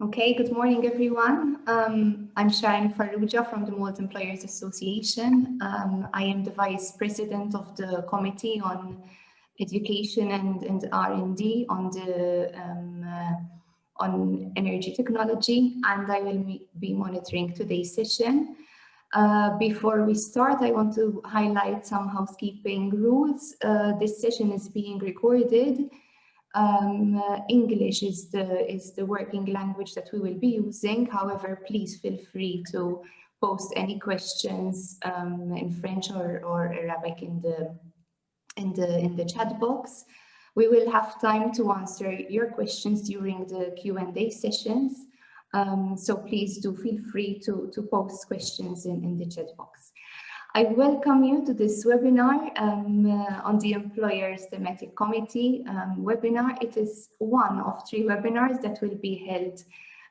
Okay, good morning, everyone. I'm Sharon Farrugia from the Malta Employers Association. I am the Vice President of the Committee on Education and R&D on Energy Technology, and I will be monitoring today's session. Before we start, I want to highlight some housekeeping rules. This session is being recorded. English is the working language that we will be using. However, please feel free to post any questions in French or Arabic in the chat box. We will have time to answer your questions during the Q&A sessions. So please do feel free to post questions in the chat box. I welcome you to this webinar on the Employers Thematic Committee webinar. It is one of 3 webinars that will be held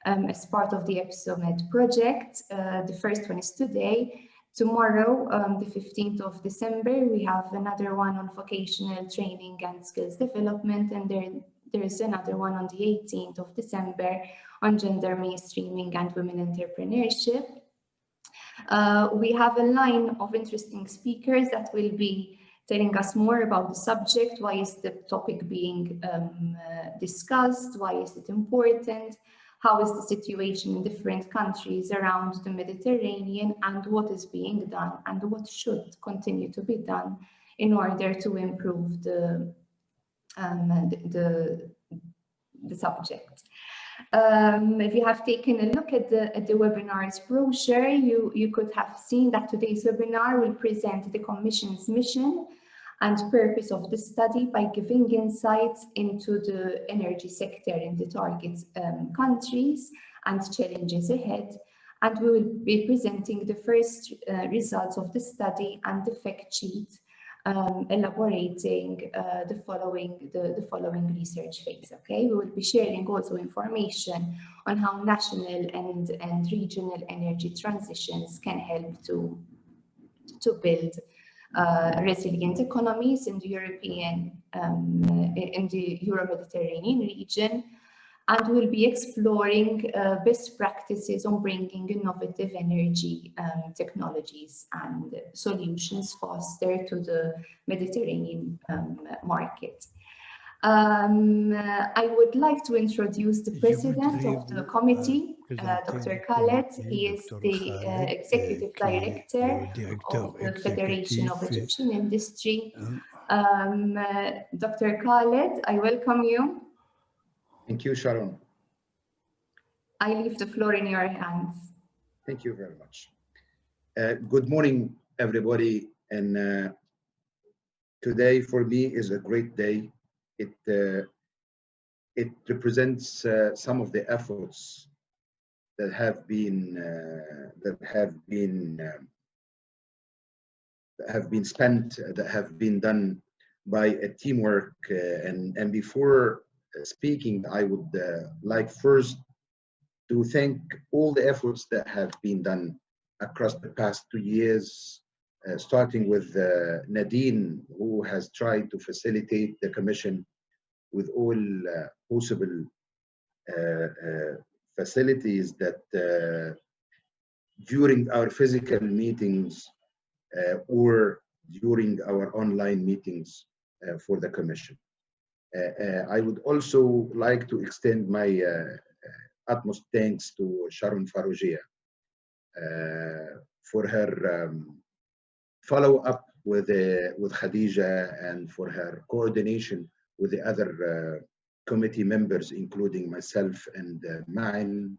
as part of the EBSOMED project. The first one is today. Tomorrow, the 15th of December, we have another one on vocational training and skills development, and there is another one on the 18th of December on gender mainstreaming and women entrepreneurship. We have a line of interesting speakers that will be telling us more about the subject. Why is the topic being discussed? Why is it important? How is the situation in different countries around the Mediterranean, and what is being done and what should continue to be done in order to improve the subject. If you have taken a look at the webinar's brochure, you could have seen that today's webinar will present the Commission's mission and purpose of the study by giving insights into the energy sector in the target countries and challenges ahead. And we will be presenting the first results of the study and the fact sheet, elaborating the following research phase. Okay, we will be sharing also information on how national and regional energy transitions can help to build resilient economies in the Euro-Mediterranean region, and we'll be exploring best practices on bringing innovative energy technologies and solutions faster to the Mediterranean market. I would like to introduce the president of the committee, Dr. Khaled. He is the executive director of the Federation of Egyptian Industry. Dr. Khaled, I welcome you. Thank you, Sharon. I leave the floor in your hands. Thank you very much. Good morning, everybody. And today for me is a great day. It represents some of the efforts that have been spent, that have been done by a teamwork. And before speaking, I would like first to thank all the efforts that have been done across the past 2 years, starting with Nadine, who has tried to facilitate the Commission with all possible facilities that during our physical meetings or during our online meetings for the Commission. I would also like to extend my utmost thanks to Sharon Farrugia for her follow-up with Khadija and for her coordination with the other committee members, including myself and mine,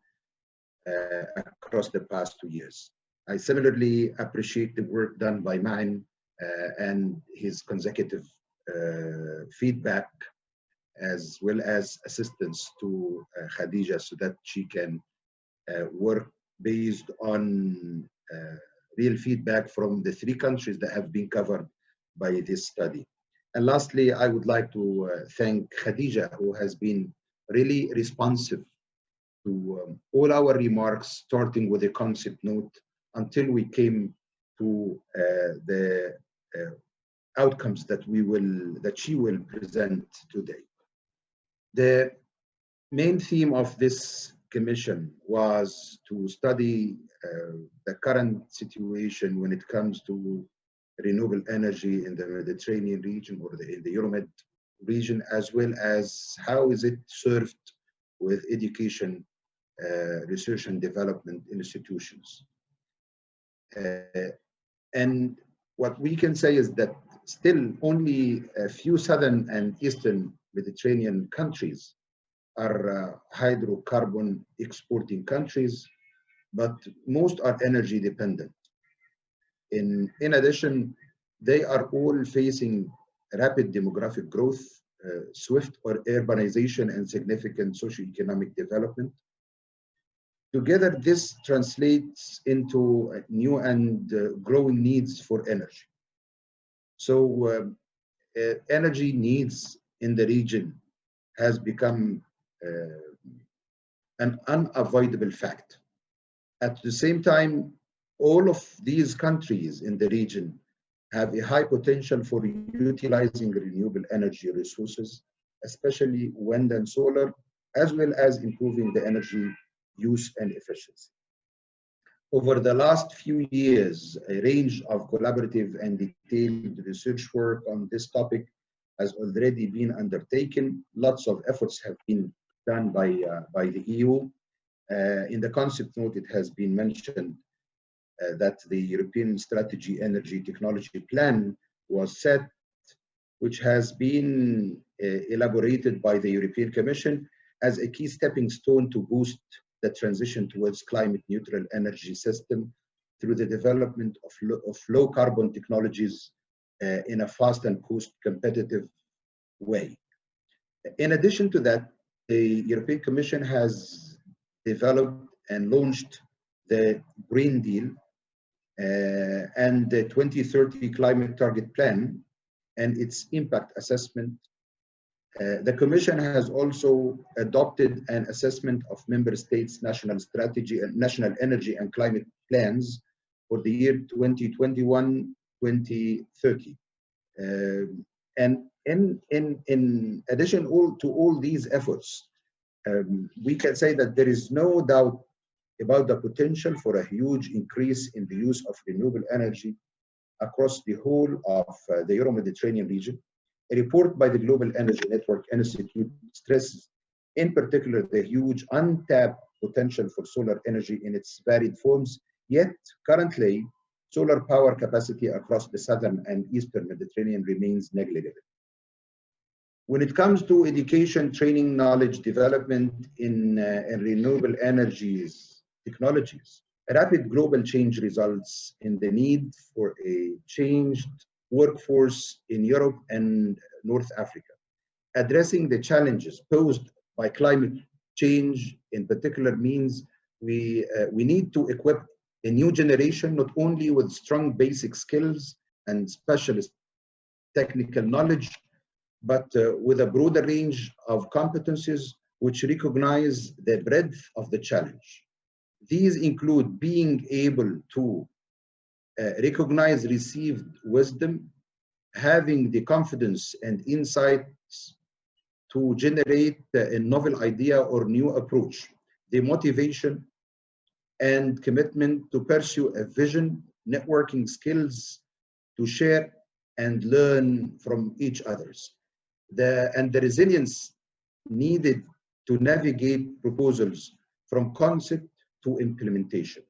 across the past 2 years. I similarly appreciate the work done by mine and his consecutive feedback, as well as assistance to Khadija, so that she can work based on real feedback from the 3 countries that have been covered by this study. And lastly, I would like to thank Khadija, who has been really responsive to all our remarks, starting with a concept note until we came to the outcomes that she will present today. The main theme of this Commission was to study the current situation when it comes to renewable energy in the Mediterranean region or in the EuroMed region, as well as how is it served with education, research and development institutions. And what we can say is that still only a few southern and eastern Mediterranean countries are hydrocarbon exporting countries, but most are energy dependent. In addition, they are all facing rapid demographic growth, swift urbanization, and significant socioeconomic development. Together, this translates into new and growing needs for energy. So energy needs in the region has become an unavoidable fact. At the same time, all of these countries in the region have a high potential for utilizing renewable energy resources, especially wind and solar, as well as improving the energy use and efficiency. Over the last few years, a range of collaborative and detailed research work on this topic has already been undertaken. Lots of efforts have been done by the EU. In the concept note, it has been mentioned that the European Strategy Energy Technology Plan was set, which has been elaborated by the European Commission as a key stepping stone to boost the transition towards climate neutral energy system through the development of low carbon technologies in a fast and cost competitive way. In addition to that, the European Commission has developed and launched the Green Deal and the 2030 Climate Target Plan and its impact assessment. The Commission has also adopted an assessment of member states' national strategy and national energy and climate plans for the year 2021-2030. And in addition to all these efforts, we can say that there is no doubt about the potential for a huge increase in the use of renewable energy across the whole of the Euro-Mediterranean region. A report by the Global Energy Network Institute stresses in particular the huge untapped potential for solar energy in its varied forms, yet currently solar power capacity across the southern and eastern Mediterranean remains negligible. When it comes to education, training, knowledge development in renewable energies technologies, a rapid global change results in the need for a changed workforce in Europe and North Africa. Addressing the challenges posed by climate change in particular means we need to equip a new generation not only with strong basic skills and specialist technical knowledge, but with a broader range of competencies which recognize the breadth of the challenge. These include being able to recognize received wisdom, having the confidence and insights to generate a novel idea or new approach, the motivation and commitment to pursue a vision, networking skills to share and learn from each others, and the resilience needed to navigate proposals from concept to implementation.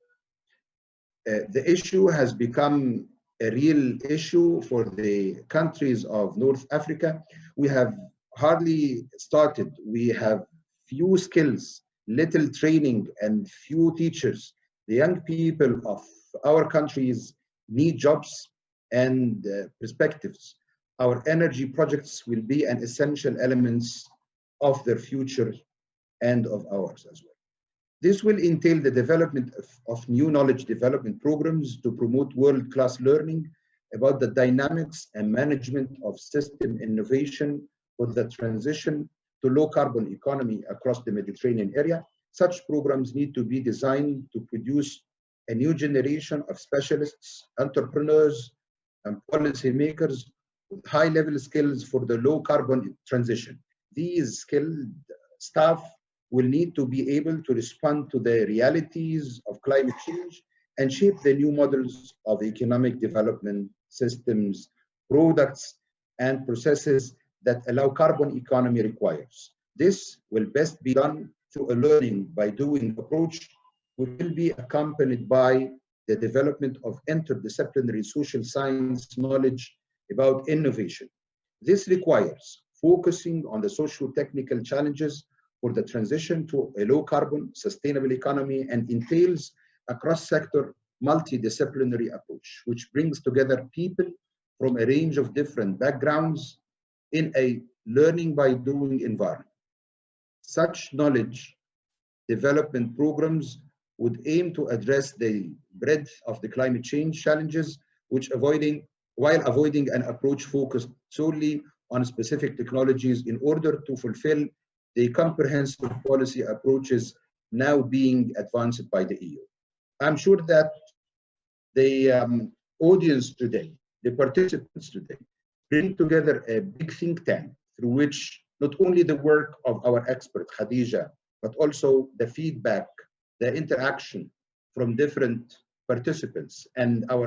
The issue has become a real issue for the countries of North Africa. We have hardly started. We have few skills, little training, and few teachers. The young people of our countries need jobs and perspectives. Our energy projects will be an essential element of their future and of ours as well. This will entail the development of new knowledge development programs to promote world-class learning about the dynamics and management of system innovation for the transition to low-carbon economy across the Mediterranean area. Such programs need to be designed to produce a new generation of specialists, entrepreneurs, and policymakers with high-level skills for the low-carbon transition. These skilled staff will need to be able to respond to the realities of climate change and shape the new models of economic development systems, products, and processes that allow carbon economy requires. This will best be done through a learning by doing approach, which will be accompanied by the development of interdisciplinary social science knowledge about innovation. This requires focusing on the socio-technical challenges for the transition to a low-carbon, sustainable economy and entails a cross-sector, multidisciplinary approach, which brings together people from a range of different backgrounds in a learning by doing environment. Such knowledge development programs would aim to address the breadth of the climate change challenges, while avoiding an approach focused solely on specific technologies in order to fulfill the comprehensive policy approaches now being advanced by the EU. I'm sure that the audience today, the participants today, bring together a big think tank through which not only the work of our expert, Khadija, but also the feedback, the interaction from different participants and our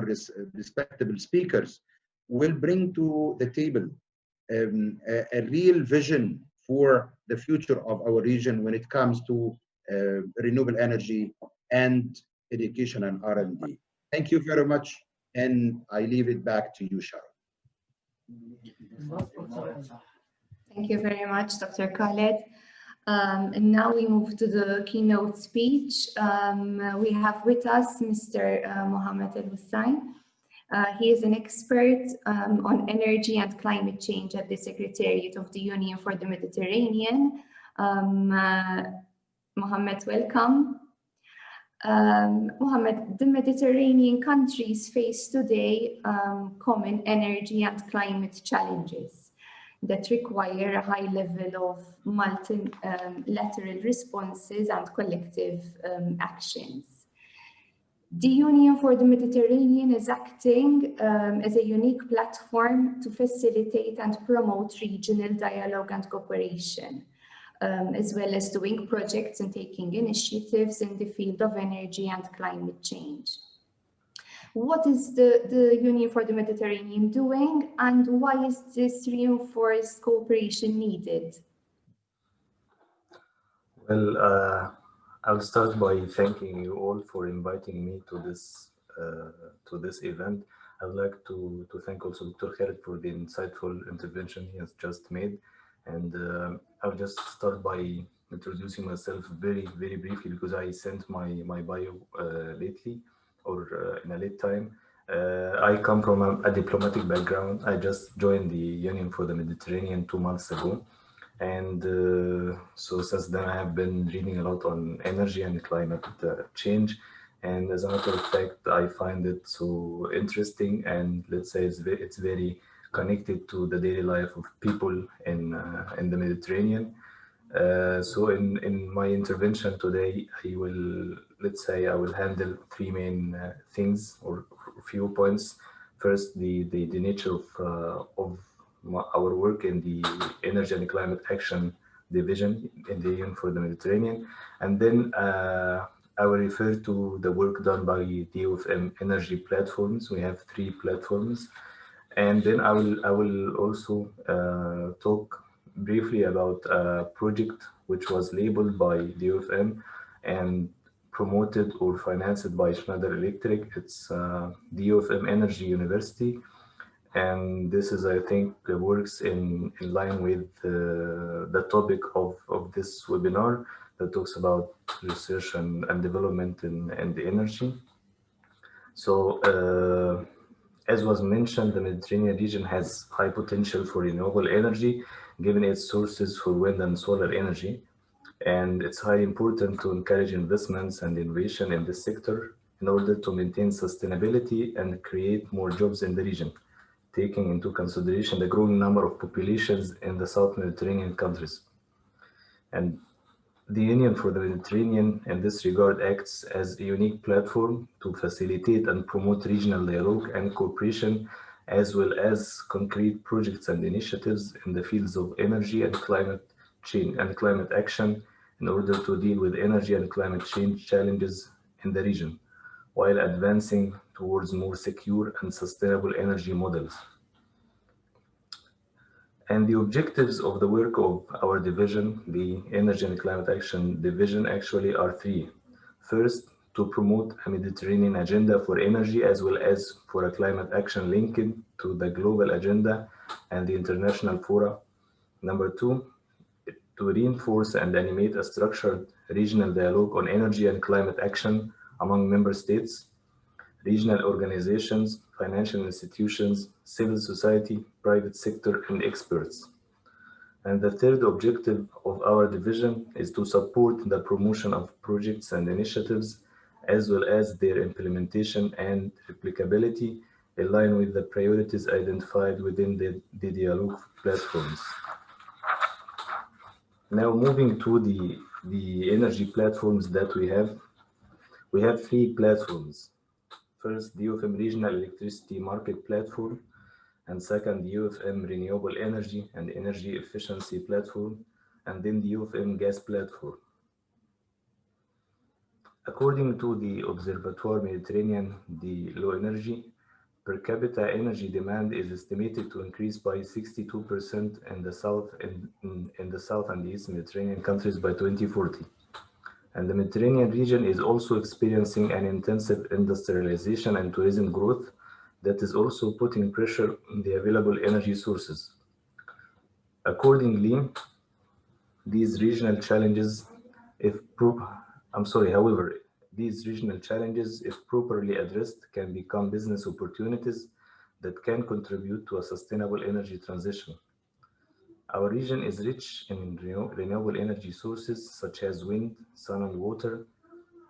respectable speakers will bring to the table a real vision for the future of our region when it comes to renewable energy and education and R&D. Thank you very much, and I leave it back to you, Sharon. Thank you very much, Dr. Khaled. And now we move to the keynote speech. We have with us Mr. Mohammed Al-Hussein. He is an expert on energy and climate change at the Secretariat of the Union for the Mediterranean. Mohammed, welcome. Mohammed, the Mediterranean countries face today common energy and climate challenges that require a high level of multilateral responses and collective actions. The Union for the Mediterranean is acting as a unique platform to facilitate and promote regional dialogue and cooperation, as well as doing projects and taking initiatives in the field of energy and climate change. What is the Union for the Mediterranean doing, and why is this reinforced cooperation needed? Well, I'll start by thanking you all for inviting me to this event. I'd like to thank also Dr. Khaled for the insightful intervention he has just made. And I'll just start by introducing myself very, very briefly because I sent my bio lately or in a late time. I come from a diplomatic background. I just joined the Union for the Mediterranean 2 months ago. And so since then I have been reading a lot on energy and climate change. And as a matter of fact, I find it so interesting, and let's say it's very connected to the daily life of people in the Mediterranean. So in my intervention today, I will handle 3 main things or a few points. First, the nature of our work in the Energy and Climate Action Division in the Union for the Mediterranean, and then I will refer to the work done by the Ufm Energy platforms. We have 3 platforms, and then I will also talk briefly about a project which was labeled by the Ufm and promoted or financed by Schneider Electric. It's the Ufm Energy University. And this is, I think, works in line with the topic of this webinar that talks about research and development in the energy. So, as was mentioned, the Mediterranean region has high potential for renewable energy, given its sources for wind and solar energy. And it's highly important to encourage investments and innovation in this sector in order to maintain sustainability and create more jobs in the region, taking into consideration the growing number of populations in the South Mediterranean countries. And the Union for the Mediterranean in this regard acts as a unique platform to facilitate and promote regional dialogue and cooperation, as well as concrete projects and initiatives in the fields of energy and climate change and climate action, in order to deal with energy and climate change challenges in the region, while advancing towards more secure and sustainable energy models. And the objectives of the work of our division, the Energy and Climate Action Division, actually are three. First, to promote a Mediterranean agenda for energy as well as for a climate action linked to the global agenda and the international fora. Number two, to reinforce and animate a structured regional dialogue on energy and climate action among member states, regional organizations, financial institutions, civil society, private sector, and experts. And the third objective of our division is to support the promotion of projects and initiatives, as well as their implementation and replicability in line with the priorities identified within the dialogue platforms. Now moving to the energy platforms that we have three platforms. First, the Ufm Regional Electricity Market Platform, and second, the Ufm Renewable Energy and Energy Efficiency Platform, and then the Ufm Gas Platform. According to the Observatoire Mediterranean de Low Energy, per capita energy demand is estimated to increase by 62% in the south and the East Mediterranean countries by 2040. And the Mediterranean region is also experiencing an intensive industrialization and tourism growth that is also putting pressure on the available energy sources. Accordingly, these regional challenges, however, these regional challenges, if properly addressed, can become business opportunities that can contribute to a sustainable energy transition. Our region is rich in renewable energy sources such as wind, sun, and water,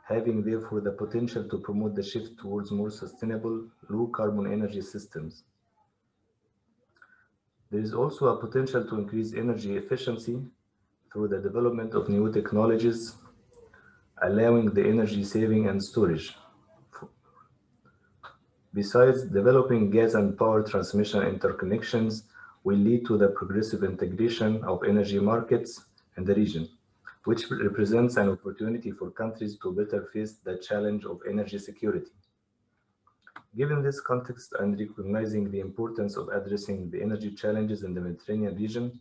having therefore the potential to promote the shift towards more sustainable, low-carbon energy systems. There is also a potential to increase energy efficiency through the development of new technologies, allowing the energy saving and storage. Besides, developing gas and power transmission interconnections will lead to the progressive integration of energy markets in the region, which represents an opportunity for countries to better face the challenge of energy security. Given this context and recognizing the importance of addressing the energy challenges in the Mediterranean region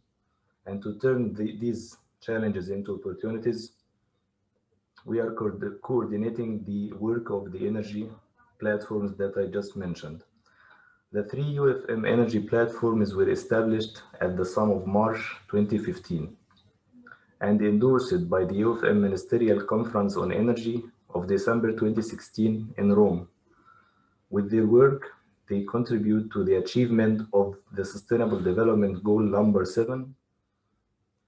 and to turn these challenges into opportunities, we are coordinating the work of the energy platforms that I just mentioned. The three Ufm energy platforms were established at the sum of March 2015 and endorsed by the Ufm Ministerial Conference on Energy of December 2016 in Rome. With their work, they contribute to the achievement of the Sustainable Development Goal number 7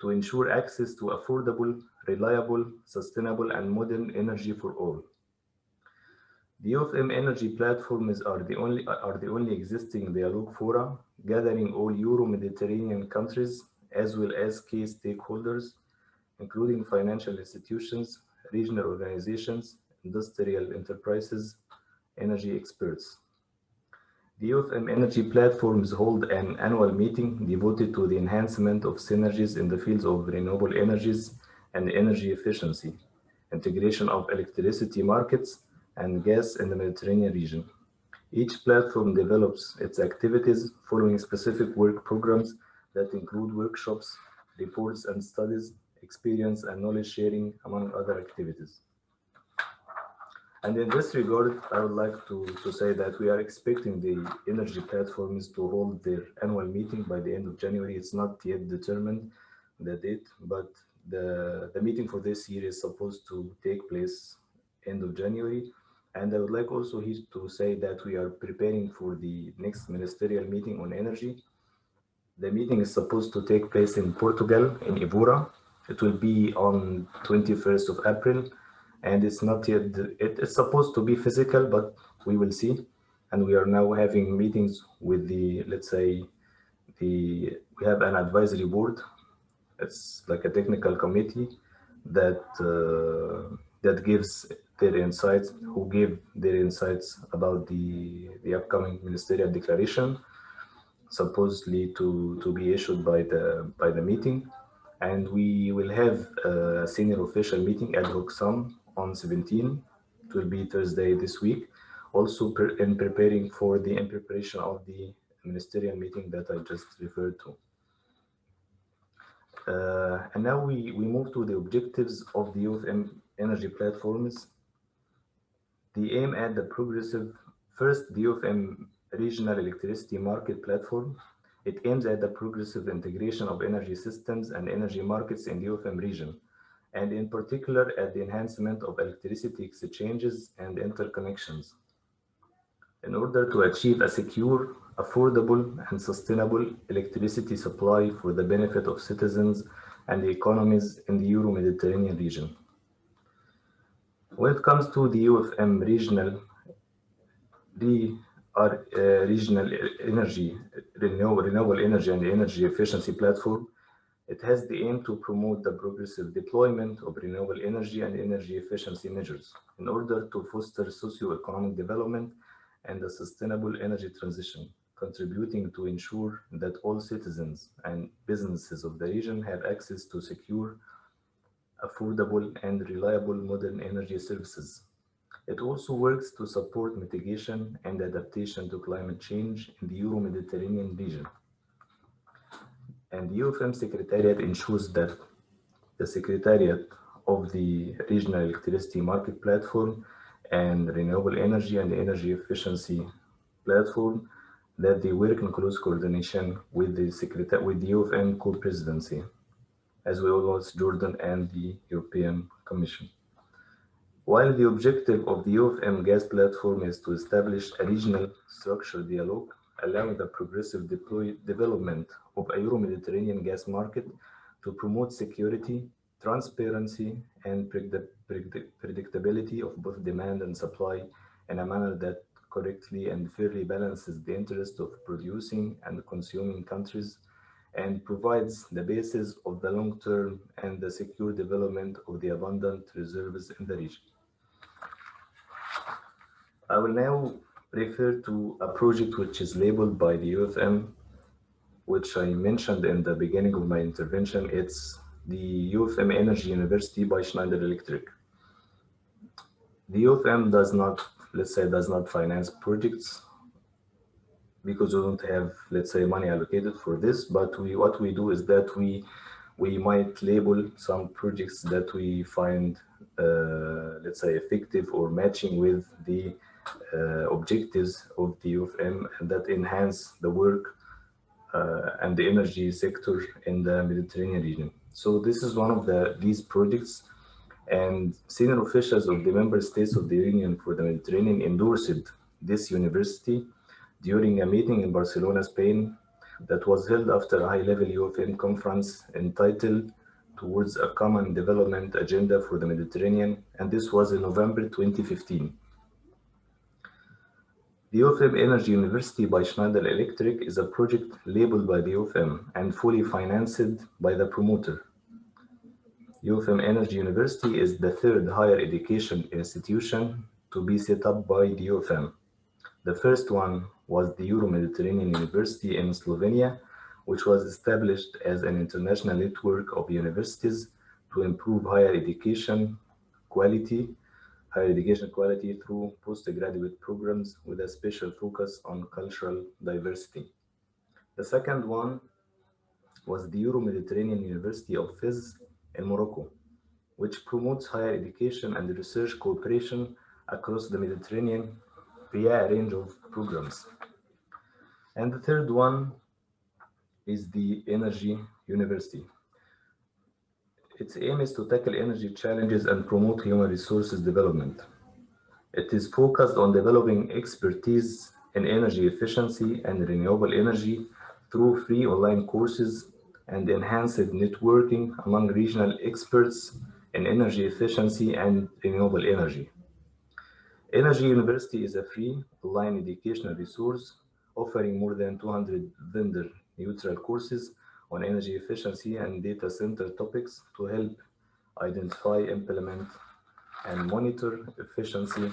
to ensure access to affordable, reliable, sustainable, and modern energy for all. The Ufm energy platforms are the only existing dialogue fora gathering all Euro-Mediterranean countries as well as key stakeholders, including financial institutions, regional organizations, industrial enterprises, energy experts. The Ufm energy platforms hold an annual meeting devoted to the enhancement of synergies in the fields of renewable energies and energy efficiency, integration of electricity markets, and gas in the Mediterranean region. Each platform develops its activities following specific work programs that include workshops, reports and studies, experience and knowledge sharing, among other activities. And in this regard, I would like to say that we are expecting the energy platforms to hold their annual meeting by the end of January. It's not yet determined the date, but the meeting for this year is supposed to take place end of January. And I would like also here to say that we are preparing for the next ministerial meeting on energy. The meeting is supposed to take place in Portugal, in Évora. It will be on 21st of April. And it's not yet, it's supposed to be physical, but we will see. And we are now having meetings with the, let's say, we have an advisory board. It's like a technical committee that gives their insights, who give their insights about the upcoming ministerial declaration, supposedly to be issued by the meeting. And we will have a senior official meeting at Housekeeping on 17. It will be Thursday this week. Also in preparation of the ministerial meeting that I just referred to. And now we move to the objectives of the Ufm energy platforms. The aim at the progressive, first, the Ufm regional electricity market platform. It aims at the progressive integration of energy systems and energy markets in the Ufm region, and in particular at the enhancement of electricity exchanges and interconnections, in order to achieve a secure, affordable, and sustainable electricity supply for the benefit of citizens and the economies in the Euro-Mediterranean region. When it comes to the Ufm regional energy, renewable energy and energy efficiency platform, it has the aim to promote the progressive deployment of renewable energy and energy efficiency measures in order to foster socio-economic development and a sustainable energy transition, contributing to ensure that all citizens and businesses of the region have access to secure, affordable, and reliable modern energy services. It also works to support mitigation and adaptation to climate change in the Euro-Mediterranean region. And the Ufm Secretariat ensures that the Secretariat of the Regional Electricity Market Platform and Renewable Energy and Energy Efficiency Platform, that they work in close coordination with the Ufm co-presidency, as well as Jordan and the European Commission. While the objective of the Ufm gas platform is to establish a regional structured dialogue, allowing the progressive development of a Euro-Mediterranean gas market to promote security, transparency, and predictability of both demand and supply in a manner that correctly and fairly balances the interest of producing and consuming countries and provides the basis of the long-term and the secure development of the abundant reserves in the region. I will now refer to a project which is labeled by the Ufm, which I mentioned in the beginning of my intervention. It's the Ufm Energy University by Schneider Electric. The Ufm does not, does not finance projects because we don't have, money allocated for this, but what we do is that we might label some projects that we find, effective or matching with the objectives of the Ufm and that enhance the work and the energy sector in the Mediterranean region. So this is one of these projects, and senior officials of the member states of the Union for the Mediterranean endorsed this university during a meeting in Barcelona, Spain, that was held after a high-level Ufm conference entitled Towards a Common Development Agenda for the Mediterranean, and this was in November 2015. The Ufm Energy University by Schneider Electric is a project labeled by the Ufm and fully financed by the promoter. Ufm Energy University is the third higher education institution to be set up by the Ufm. The first one was the Euro-Mediterranean University in Slovenia, which was established as an international network of universities to improve higher education quality through postgraduate programs with a special focus on cultural diversity. The second one was the Euro-Mediterranean University of Fez in Morocco, which promotes higher education and research cooperation across the Mediterranean via a range of programs. And the third one is the Energy University. Its aim is to tackle energy challenges and promote human resources development. It is focused on developing expertise in energy efficiency and renewable energy through free online courses and enhanced networking among regional experts in energy efficiency and renewable energy. Energy University is a free online educational resource offering more than 200 vendor-neutral courses on energy efficiency and data center topics to help identify, implement, and monitor efficiency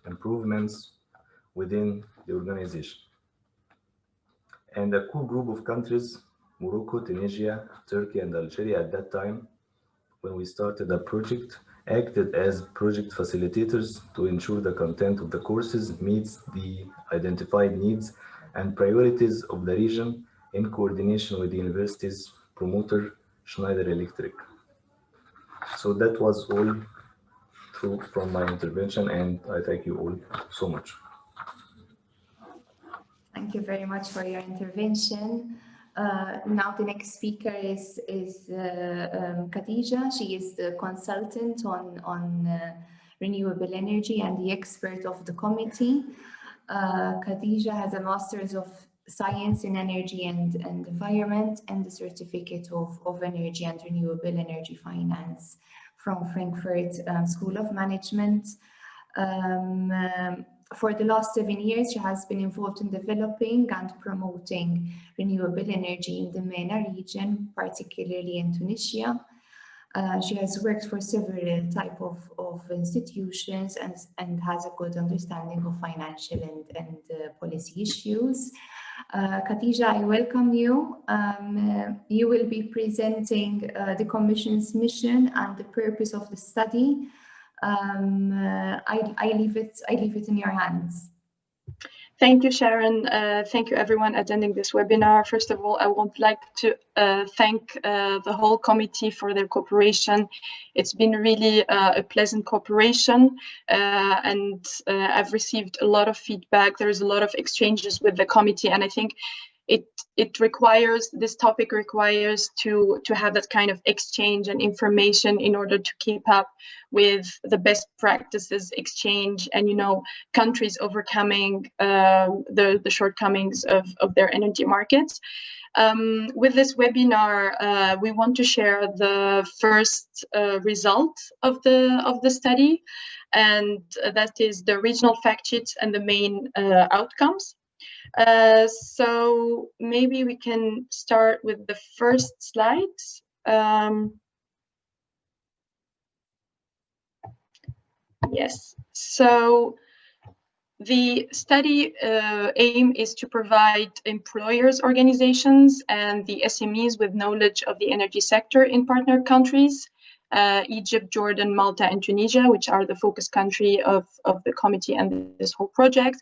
improvements within the organization. And a core group of countries Morocco, Tunisia, Turkey, and Algeria at that time, when we started the project, acted as project facilitators to ensure the content of the courses meets the identified needs and priorities of the region in coordination with the university's promoter, Schneider Electric. So that was all from my intervention, and I thank you all so much. Thank you very much for your intervention. Now the next speaker is Khadija. She is the consultant on renewable energy and the expert of the committee. Khadija has a Master's of Science in Energy and Environment and the Certificate of Energy and Renewable Energy Finance from Frankfurt School of Management. For the last 7 years, she has been involved in developing and promoting renewable energy in the MENA region, particularly in Tunisia. She has worked for several types of institutions and has a good understanding of financial and policy issues. Khadija, I welcome you. You will be presenting the Commission's mission and the purpose of the study. I leave it in your hands. Thank you, Sharon. Thank you, everyone attending this webinar. First of all, I would like to thank the whole committee for their cooperation. It's been really a pleasant cooperation, and I've received a lot of feedback. There's a lot of exchanges with the committee, and I think this topic requires to have that kind of exchange and information in order to keep up with the best practices exchange and, countries overcoming the shortcomings of their energy markets. With this webinar, we want to share the first result of the study, and that is the regional fact sheets and the main outcomes. So maybe we can start with the first slide. Yes, so the study aim is to provide employers, organizations, and the SMEs with knowledge of the energy sector in partner countries, Egypt, Jordan, Malta, and Tunisia, which are the focus country of the committee and this whole project,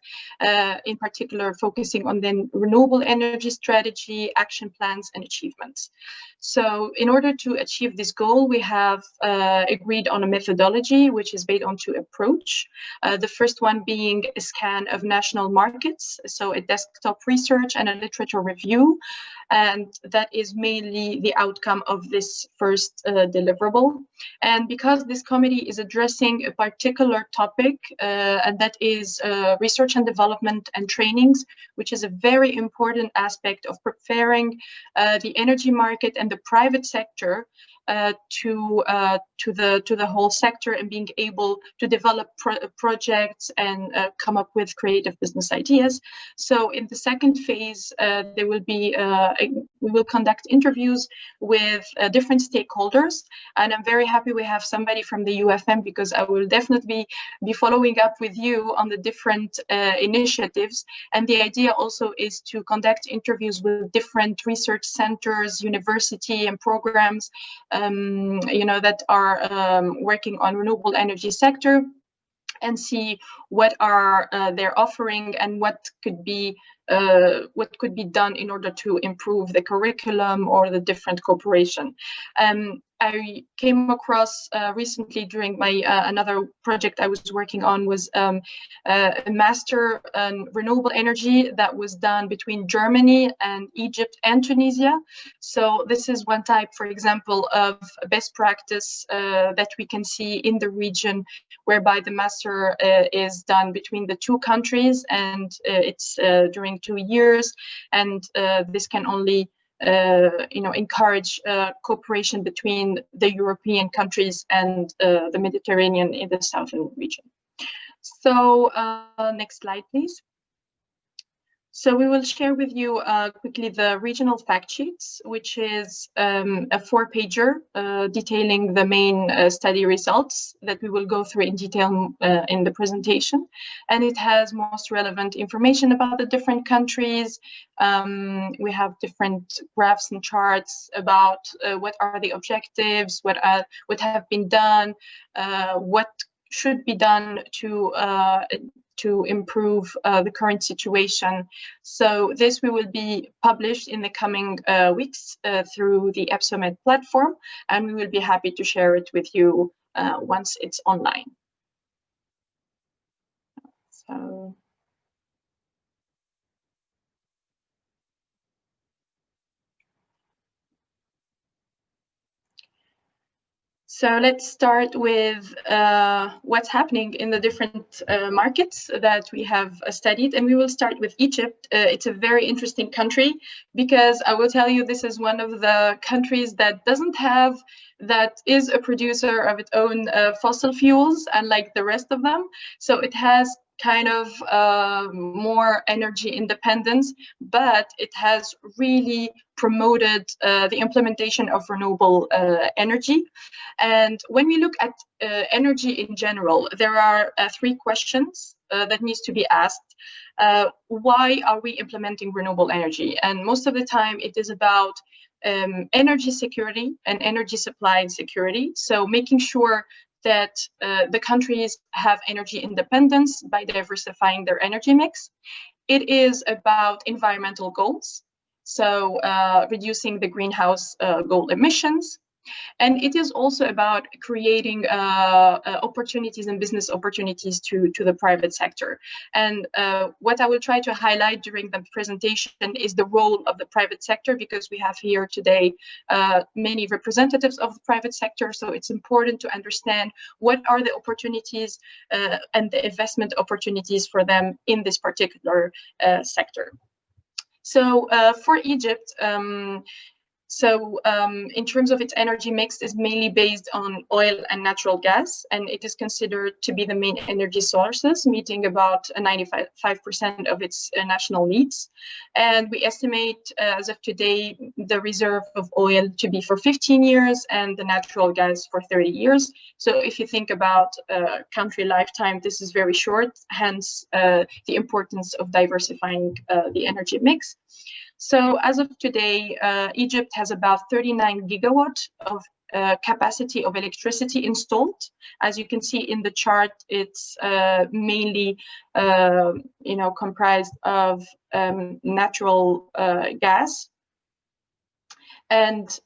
in particular focusing on the renewable energy strategy, action plans, and achievements. So in order to achieve this goal, we have agreed on a methodology, which is based on two approaches. The first one being a scan of national markets, so a desktop research and a literature review, and that is mainly the outcome of this first deliverable. And because this committee is addressing a particular topic, and that is research and development and trainings, which is a very important aspect of preparing the energy market and the private sector to the whole sector and being able to develop projects and come up with creative business ideas. So in the second phase, there will be we will conduct interviews with different stakeholders, and I'm very happy we have somebody from the UFM, because I will definitely be following up with you on the different initiatives. And the idea also is to conduct interviews with different research centers, university, and programs that are working on renewable energy sector, and see what are they're offering and what could be done in order to improve the curriculum or the different cooperation. I came across recently during my another project I was working on was a master in renewable energy that was done between Germany and Egypt and Tunisia. So this is one type, for example, of best practice that we can see in the region, whereby the master is done between the two countries, and it's during 2 years, and this can only encourage cooperation between the European countries and the Mediterranean in the southern region. So next slide, please. So we will share with you quickly the regional fact sheets, which is a 4-pager detailing the main study results that we will go through in detail in the presentation. And it has most relevant information about the different countries. We have different graphs and charts about what are the objectives, what have been done, what should be done to improve the current situation. So this will be published in the coming weeks through the EBSOMED platform, and we will be happy to share it with you once it's online. So let's start with what's happening in the different markets that we have studied. And we will start with Egypt. It's a very interesting country because I will tell you this is one of the countries that is a producer of its own fossil fuels, unlike the rest of them. So it has kind of more energy independence, but it has really promoted the implementation of renewable energy. And when we look at energy in general, there are 3 questions that needs to be asked. Why are we implementing renewable energy? And most of the time it is about energy security and energy supply security. So making sure that the countries have energy independence by diversifying their energy mix. It is about environmental goals, so reducing the greenhouse goal emissions. And it is also about creating opportunities and business opportunities to the private sector. And what I will try to highlight during the presentation is the role of the private sector, because we have here today many representatives of the private sector. So it's important to understand what are the opportunities and the investment opportunities for them in this particular sector. So for Egypt, in terms of its energy mix, is mainly based on oil and natural gas, and it is considered to be the main energy sources, meeting about 95% of its national needs. And we estimate, as of today, the reserve of oil to be for 15 years and the natural gas for 30 years. So if you think about country lifetime, this is very short, hence the importance of diversifying the energy mix. So as of today, Egypt has about 39 gigawatts of capacity of electricity installed. As you can see in the chart, it's mainly comprised of natural gas and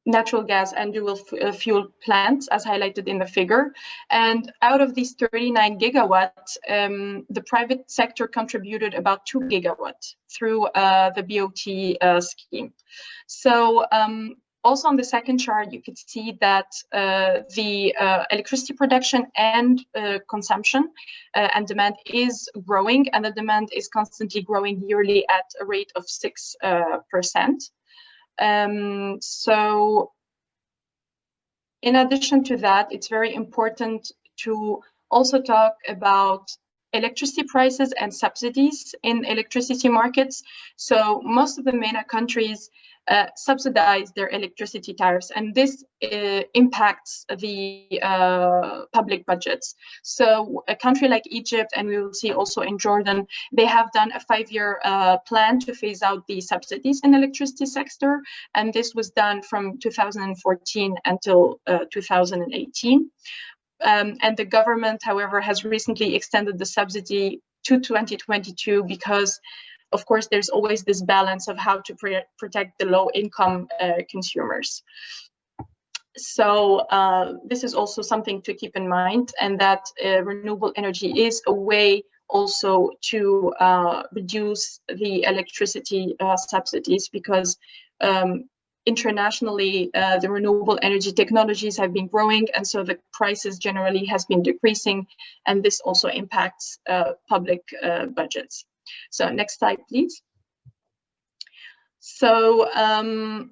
natural gas and dual fuel plants, as highlighted in the figure. And out of these 39 gigawatts, the private sector contributed about 2 gigawatts through the BOT scheme. So also on the second chart, you could see that the electricity production and consumption and demand is growing, and the demand is constantly growing yearly at a rate of 6%. So in addition to that, it's very important to also talk about electricity prices and subsidies in electricity markets. So most of the MENA countries subsidize their electricity tariffs, and this impacts the public budgets. So a country like Egypt, and we will see also in Jordan, they have done a 5-year plan to phase out the subsidies in the electricity sector, and this was done from 2014 until 2018. And the government, however, has recently extended the subsidy to 2022 because, of course, there's always this balance of how to protect the low-income consumers. So this is also something to keep in mind, and that renewable energy is a way also to reduce the electricity subsidies, because internationally, the renewable energy technologies have been growing, and so the prices generally has been decreasing, and this also impacts public budgets. So next slide, please. So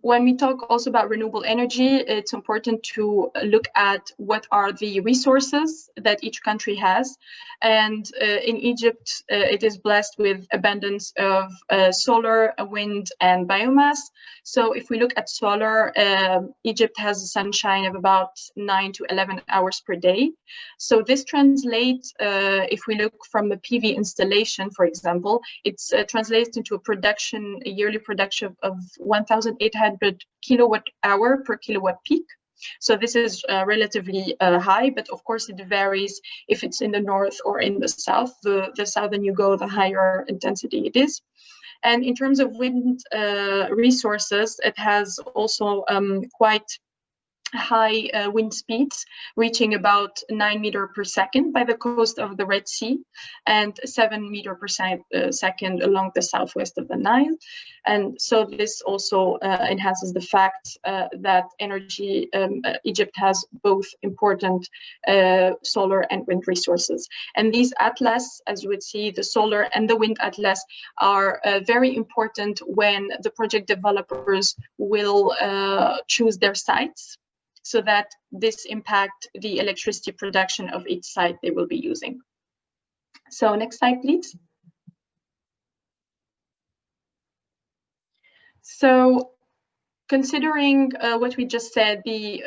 when we talk also about renewable energy, it's important to look at what are the resources that each country has. And in Egypt, it is blessed with abundance of solar, wind, and biomass. So if we look at solar, Egypt has a sunshine of about 9 to 11 hours per day. So this translates, if we look from the PV installation, for example, it's translates into a yearly production of 1,800 kilowatt hour per kilowatt peak. So this is relatively high, but of course it varies if it's in the north or in the south. The southern you go, the higher intensity it is. And in terms of wind resources, it has also quite high wind speeds, reaching about 9 meters per second by the coast of the Red Sea and 7 meters per second along the southwest of the Nile. And so this also enhances the fact that Egypt has both important solar and wind resources. And these atlas, as you would see, the solar and the wind atlas are very important when the project developers will choose their sites, so that this impact the electricity production of each site they will be using. So next slide, please. So considering what we just said, the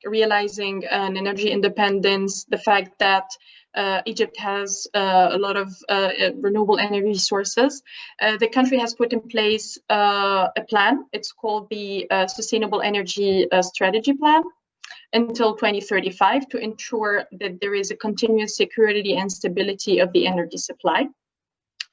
realizing an energy independence, the fact that Egypt has a lot of renewable energy sources, the country has put in place a plan. It's called the Sustainable Energy Strategy Plan until 2035 to ensure that there is a continuous security and stability of the energy supply.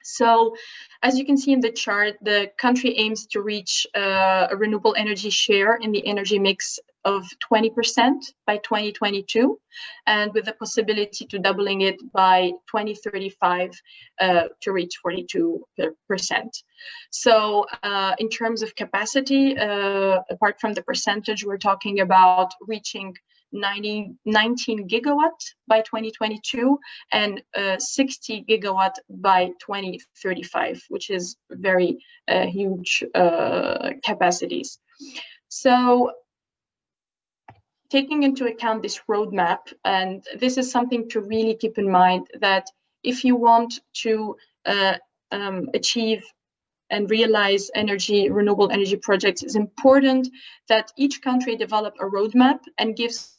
So as you can see in the chart, the country aims to reach a renewable energy share in the energy mix of 20% by 2022, and with the possibility to doubling it by 2035 to reach 42%. So in terms of capacity, apart from the percentage, we're talking about reaching 19 gigawatt by 2022 and 60 gigawatt by 2035, which is very huge capacities. So taking into account this roadmap, and this is something to really keep in mind, that if you want to achieve and realize renewable energy projects, it's important that each country develop a roadmap and gives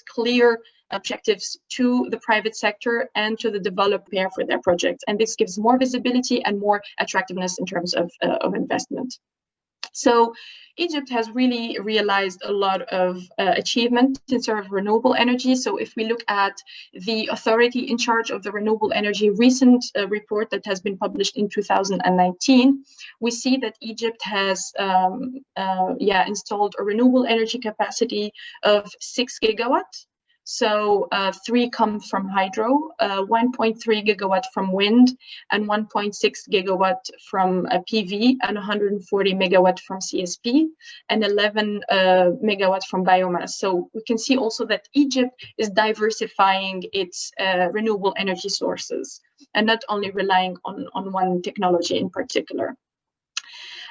clear objectives to the private sector and to the developer for their projects. And this gives more visibility and more attractiveness in terms of investment. So Egypt has really realized a lot of achievement in terms of renewable energy. So if we look at the authority in charge of the renewable energy recent report that has been published in 2019, we see that Egypt has installed a renewable energy capacity of 6 gigawatt. So 3 come from hydro, 1.3 gigawatt from wind, and 1.6 gigawatt from PV, and 140 megawatt from CSP, and 11 megawatt from biomass. So we can see also that Egypt is diversifying its renewable energy sources and not only relying on one technology in particular.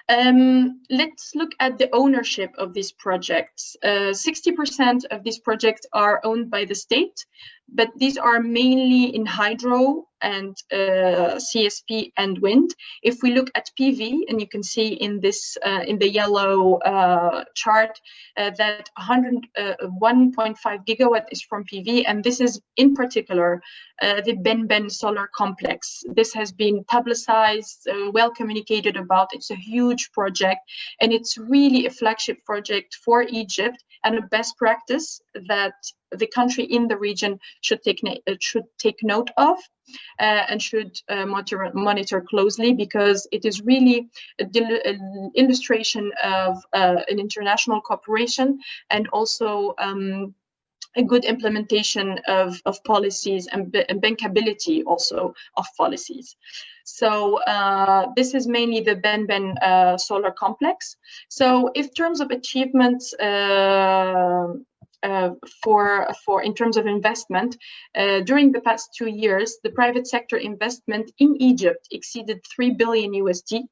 Let's look at the ownership of these projects. 60% of these projects are owned by the state, but these are mainly in hydro and CSP and wind. If we look at PV, and you can see in this in the yellow chart that 1.5 gigawatt is from PV, and this is in particular the Ben solar complex. This has been publicized, well communicated about. It's a huge project, and it's really a flagship project for Egypt and a best practice that the country in the region should take note of and should monitor closely, because it is really an illustration of an international cooperation and also a good implementation of policies and bankability also of policies. So this is mainly the Ben solar complex. So in terms of achievements, in terms of investment, during the past 2 years, the private sector investment in Egypt exceeded 3 billion USD,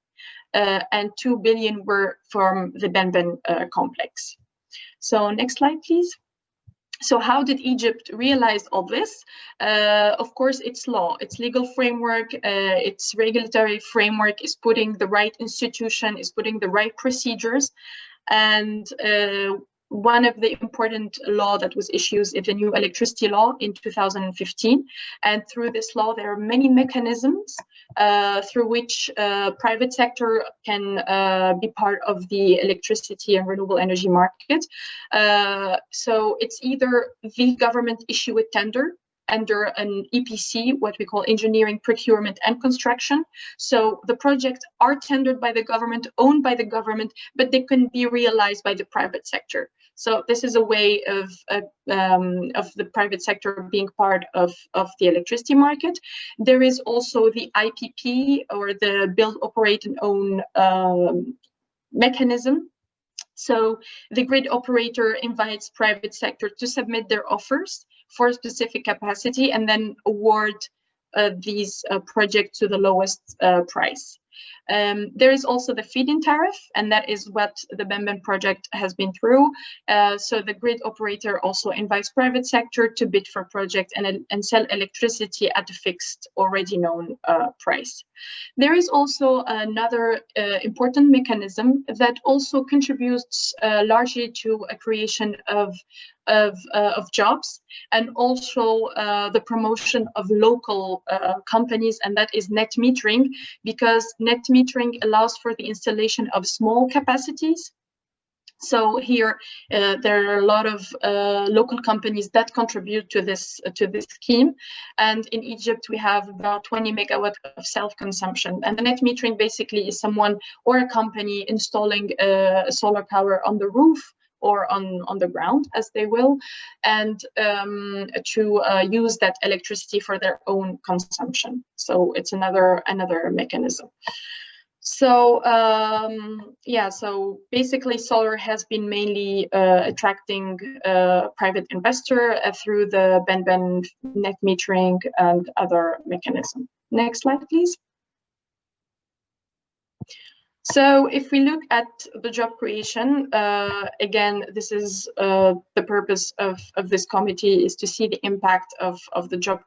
and 2 billion were from the Benben complex. So next slide, please. So how did Egypt realize all this? Of course, its law, its legal framework, its regulatory framework is putting the right institution, is putting the right procedures. And one of the important law that was issued is the new electricity law in 2015. And through this law, there are many mechanisms through which private sector can be part of the electricity and renewable energy market. So it's either the government issue a tender under an EPC, what we call engineering, procurement, and construction. So the projects are tendered by the government, owned by the government, but they can be realized by the private sector. So this is a way of the private sector being part of the electricity market. There is also the IPP, or the build, operate, and own mechanism. So the grid operator invites private sector to submit their offers for a specific capacity and then award these projects to the lowest price. There is also the feed-in tariff, and that is what the Benben project has been through. So the grid operator also invites private sector to bid for project and sell electricity at a fixed, already known price. There is also another important mechanism that also contributes largely to a creation of jobs, and also the promotion of local companies, and that is net metering, because net metering allows for the installation of small capacities. So here there are a lot of local companies that contribute to this scheme, and in Egypt we have about 20 megawatt of self-consumption. And the net metering basically is someone or a company installing solar power on the roof or on the ground, as they will, and to use that electricity for their own consumption. So it's another mechanism. So yeah, so basically solar has been mainly attracting private investor through the Benben net metering and other mechanisms. Next slide, please. So if we look at the job creation, again, this is the purpose of this committee, is to see the impact of the job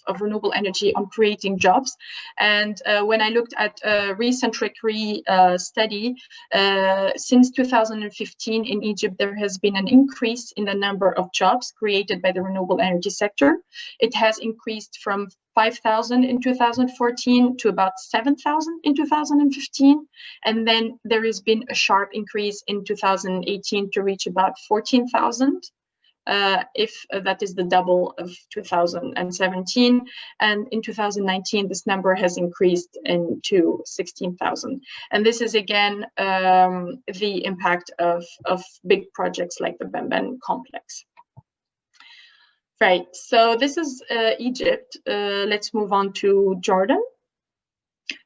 of renewable energy on creating jobs. And when I looked at a recent RCRE study, since 2015 in Egypt, there has been an increase in the number of jobs created by the renewable energy sector. It has increased from 5,000 in 2014 to about 7,000 in 2015. And then there has been a sharp increase in 2018 to reach about 14,000. If that is the double of 2017, and in 2019 this number has increased into 16,000, and this is again the impact of big projects like the Benben complex. Right, so this is Egypt. Let's move on to Jordan.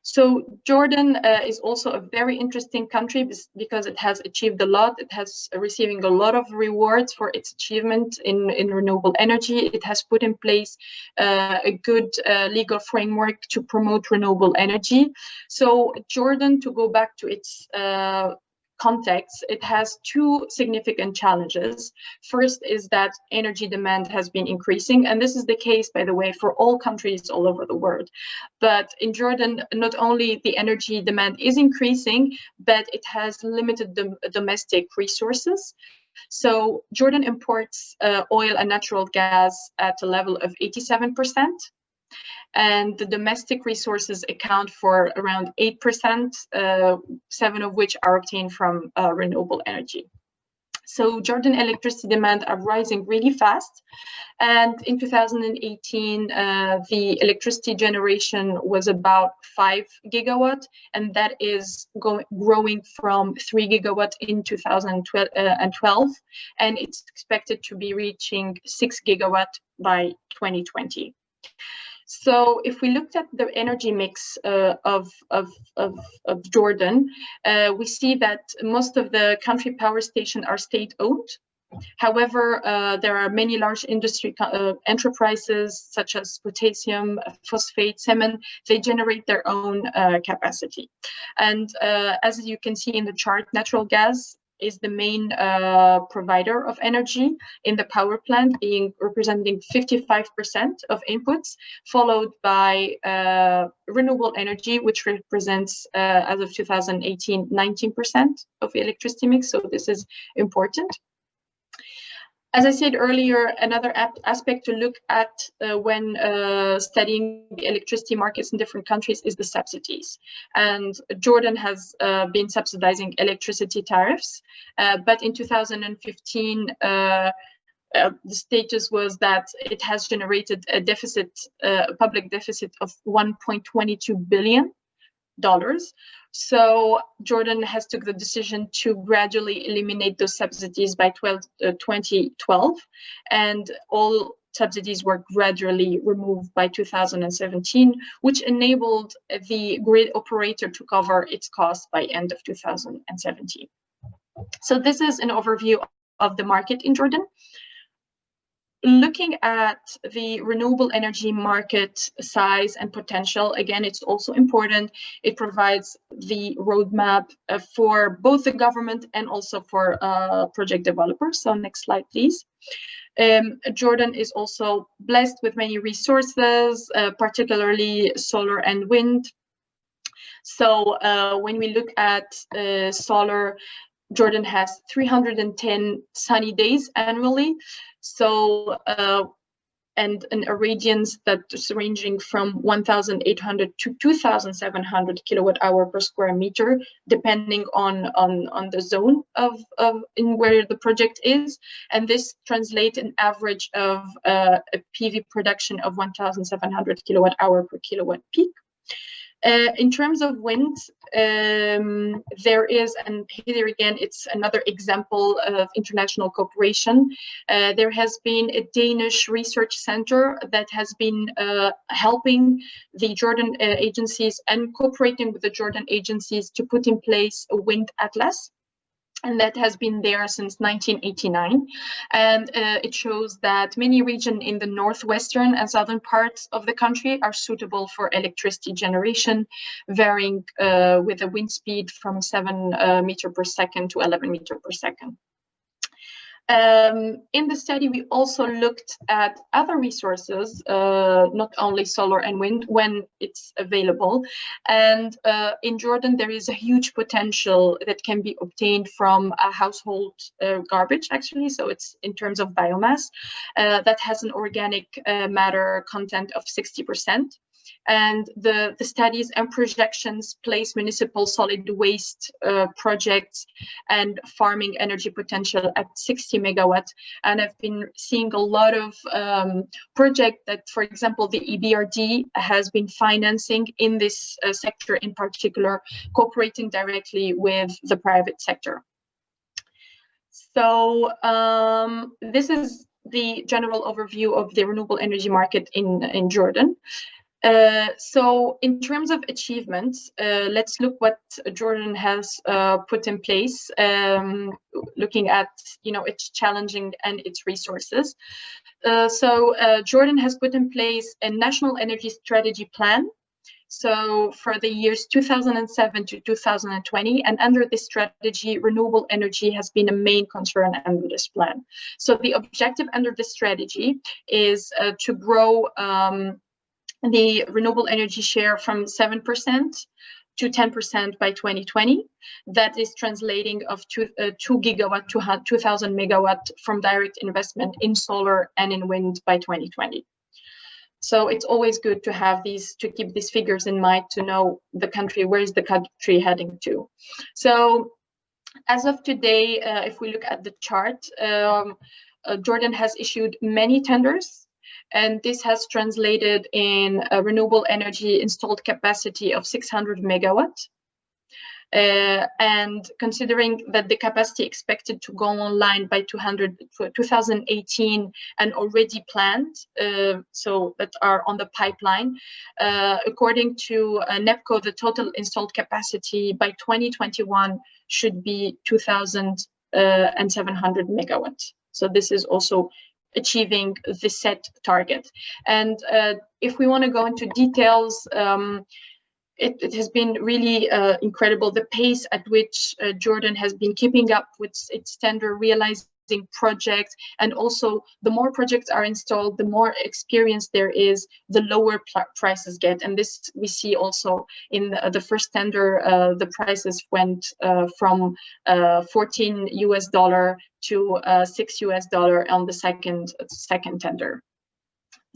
So Jordan is also a very interesting country because it has achieved a lot. It has receiving a lot of rewards for its achievement in renewable energy. It has put in place a good legal framework to promote renewable energy. So Jordan, to go back to its context, it has two significant challenges. First is that energy demand has been increasing, and this is the case, by the way, for all countries all over the world. But in Jordan, not only the energy demand is increasing, but it has limited domestic resources. So Jordan imports oil and natural gas at a level of 87%. And the domestic resources account for around 8%, 7 of which are obtained from renewable energy. So Jordan electricity demand are rising really fast. And in 2018, the electricity generation was about 5 gigawatt, and that is growing from 3 gigawatt in 2012, and it's expected to be reaching 6 gigawatt by 2020. So if we looked at the energy mix of Jordan, we see that most of the country power stations are state-owned. However, there are many large industry enterprises such as potassium, phosphate, cement. They generate their own capacity. And as you can see in the chart, natural gas is the main provider of energy in the power plant, representing 55% of inputs, followed by renewable energy, which represents, as of 2018, 19% of the electricity mix. So this is important. As I said earlier, another aspect to look at when studying the electricity markets in different countries is the subsidies. And Jordan has been subsidizing electricity tariffs, but in 2015, the status was that it has generated a deficit, a public deficit of $1.22 billion. So Jordan has took the decision to gradually eliminate those subsidies by 2012, and all subsidies were gradually removed by 2017, which enabled the grid operator to cover its costs by end of 2017. So this is an overview of the market in Jordan. Looking at the renewable energy market size and potential, again, it's also important. It provides the roadmap for both the government and also for project developers. So next slide, please. Jordan is also blessed with many resources, particularly solar and wind. So when we look at solar, Jordan has 310 sunny days annually. So, and an irradiance that's ranging from 1,800 to 2,700 kilowatt hour per square meter, depending on the zone in where the project is. And this translates an average of a PV production of 1,700 kilowatt hour per kilowatt peak. In terms of wind, there is, and here again, it's another example of international cooperation. There has been a Danish research center that has been helping the Jordan agencies and cooperating with the Jordan agencies to put in place a wind atlas. And that has been there since 1989. And it shows that many regions in the northwestern and southern parts of the country are suitable for electricity generation, varying with a wind speed from 7 meters per second to 11 meters per second. In the study, we also looked at other resources, not only solar and wind, when it's available. And in Jordan, there is a huge potential that can be obtained from a household garbage, actually. So it's in terms of biomass that has an organic matter content of 60%. And the studies and projections place municipal solid waste projects and farming energy potential at 60 megawatts. And I've been seeing a lot of projects that, for example, the EBRD has been financing in this sector in particular, cooperating directly with the private sector. So this is the general overview of the renewable energy market in Jordan. So in terms of achievements, let's look what Jordan has put in place, looking at, its challenging and its resources. So Jordan has put in place a national energy strategy plan. So for the years 2007 to 2020, and under this strategy, renewable energy has been a main concern under this plan. So the objective under this strategy is to grow the renewable energy share from 7% to 10% by 2020. That is translating of 2 gigawatt to 2,000 megawatt from direct investment in solar and in wind by 2020. So it's always good to have to keep these figures in mind, to know the country, where is the country heading to. So as of today, if we look at the chart, Jordan has issued many tenders. And this has translated in a renewable energy installed capacity of 600 megawatt. And considering that the capacity expected to go online by 2018 and already planned, so that are on the pipeline, according to NEPCO, the total installed capacity by 2021 should be and 700 megawatts. So this is also achieving the set target. And if we want to go into details, it has been really incredible, the pace at which Jordan has been keeping up with its tender realizing projects, and also the more projects are installed, the more experience there is, the lower prices get. And this we see also in the first tender. The prices went from $14 to $6 on the second tender.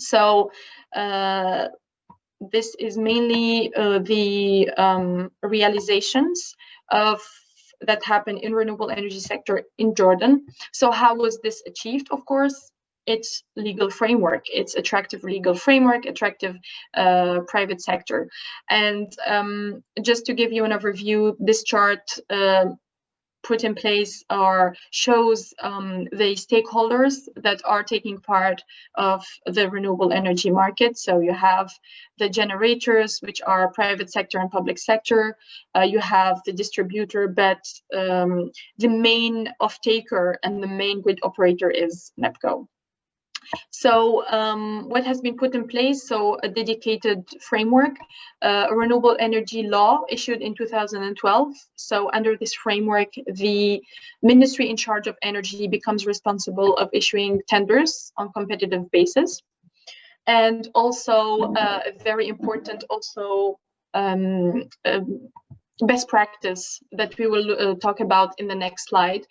So this is mainly the realizations that happen in renewable energy sector in Jordan. So how was this achieved? Of course, it's legal framework. It's attractive legal framework, attractive private sector. And just to give you an overview, this chart put in place or shows the stakeholders that are taking part of the renewable energy market. So you have the generators, which are private sector and public sector. You have the distributor, but the main off-taker and the main grid operator is NEPCO. So what has been put in place? So a dedicated framework, a renewable energy law issued in 2012. So under this framework, the ministry in charge of energy becomes responsible of issuing tenders on competitive basis. And also very important also best practice that we will talk about in the next slide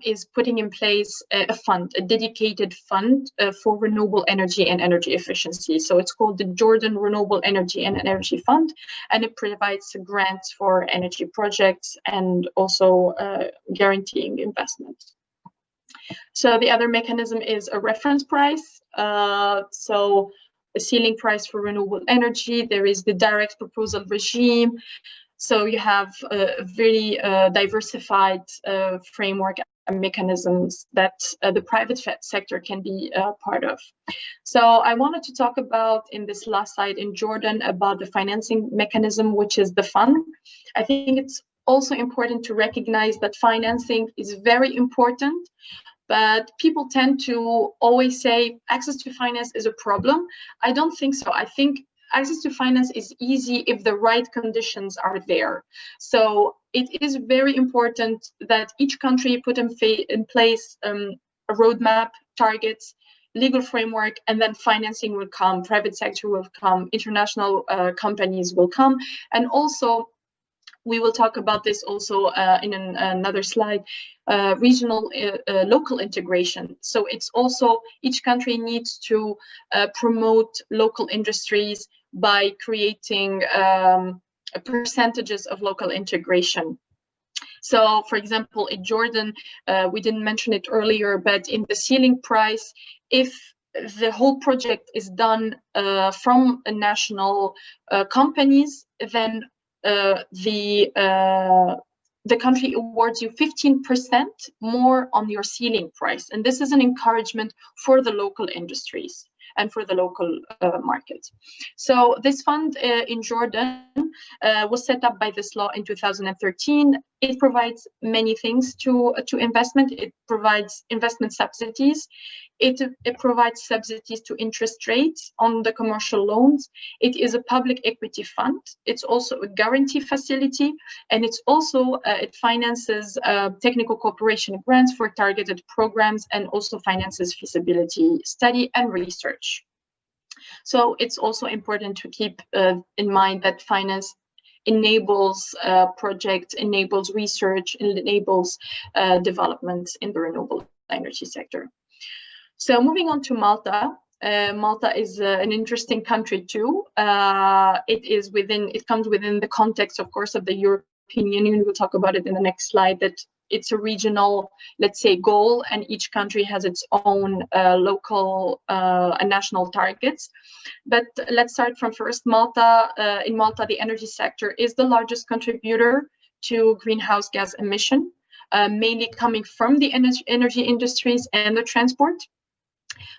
is putting in place a fund, a dedicated fund for renewable energy and energy efficiency. So it's called the Jordan Renewable Energy and Energy Fund, and it provides grants for energy projects and also guaranteeing investment. So the other mechanism is a reference price. So a ceiling price for renewable energy. There is the direct proposal regime. So you have a very diversified framework and mechanisms that the private sector can be part of. So I wanted to talk about in this last slide in Jordan about the financing mechanism, which is the fund. I think it's also important to recognize that financing is very important, but people tend to always say access to finance is a problem. I don't think so. I think access to finance is easy if the right conditions are there. So it is very important that each country put in place a roadmap, targets, legal framework, and then financing will come, private sector will come, international companies will come. And also, we will talk about this also in another slide, regional local integration. So it's also each country needs to promote local industries by creating percentages of local integration. So for example, in Jordan, we didn't mention it earlier, but in the ceiling price, if the whole project is done from a national companies, then the country awards you 15% more on your ceiling price. And this is an encouragement for the local industries and for the local market. So this fund in Jordan was set up by this law in 2013. It provides many things to investment. It provides investment subsidies. It provides subsidies to interest rates on the commercial loans. It is a public equity fund. It's also a guarantee facility, and it's also it finances technical cooperation grants for targeted programs, and also finances feasibility study and research. So it's also important to keep in mind that finance enables projects, enables research, and enables developments in the renewable energy sector. So moving on to Malta. Malta is an interesting country too. It comes within the context, of course, of the European Union. We'll talk about it in the next slide, that it's a regional, let's say, goal, and each country has its own local and national targets. But let's start from first Malta. In Malta, the energy sector is the largest contributor to greenhouse gas emission, mainly coming from the energy industries and the transport.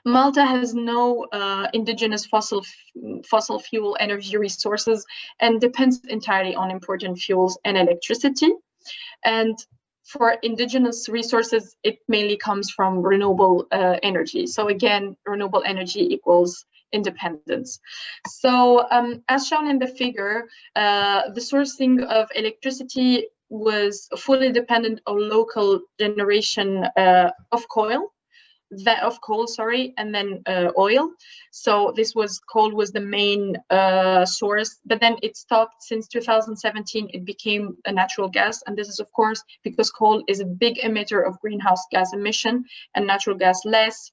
Malta has no indigenous fossil fuel energy resources and depends entirely on imported fuels and electricity. And for indigenous resources, it mainly comes from renewable energy. So again, renewable energy equals independence. So as shown in the figure, the sourcing of electricity was fully dependent on local generation of coal, and then oil. So this coal was the main source, but then it stopped since 2017. It became a natural gas, and this is of course because coal is a big emitter of greenhouse gas emission and natural gas less.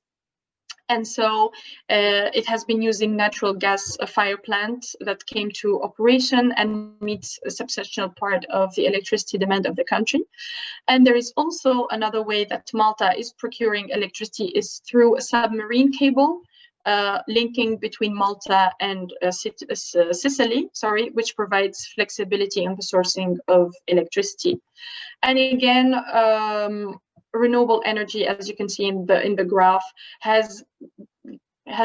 And so it has been using natural gas fire plants that came to operation and meets a substantial part of the electricity demand of the country. And there is also another way that Malta is procuring electricity is through a submarine cable linking between Malta and Sicily, which provides flexibility in the sourcing of electricity. And again, renewable energy, as you can see in the graph, has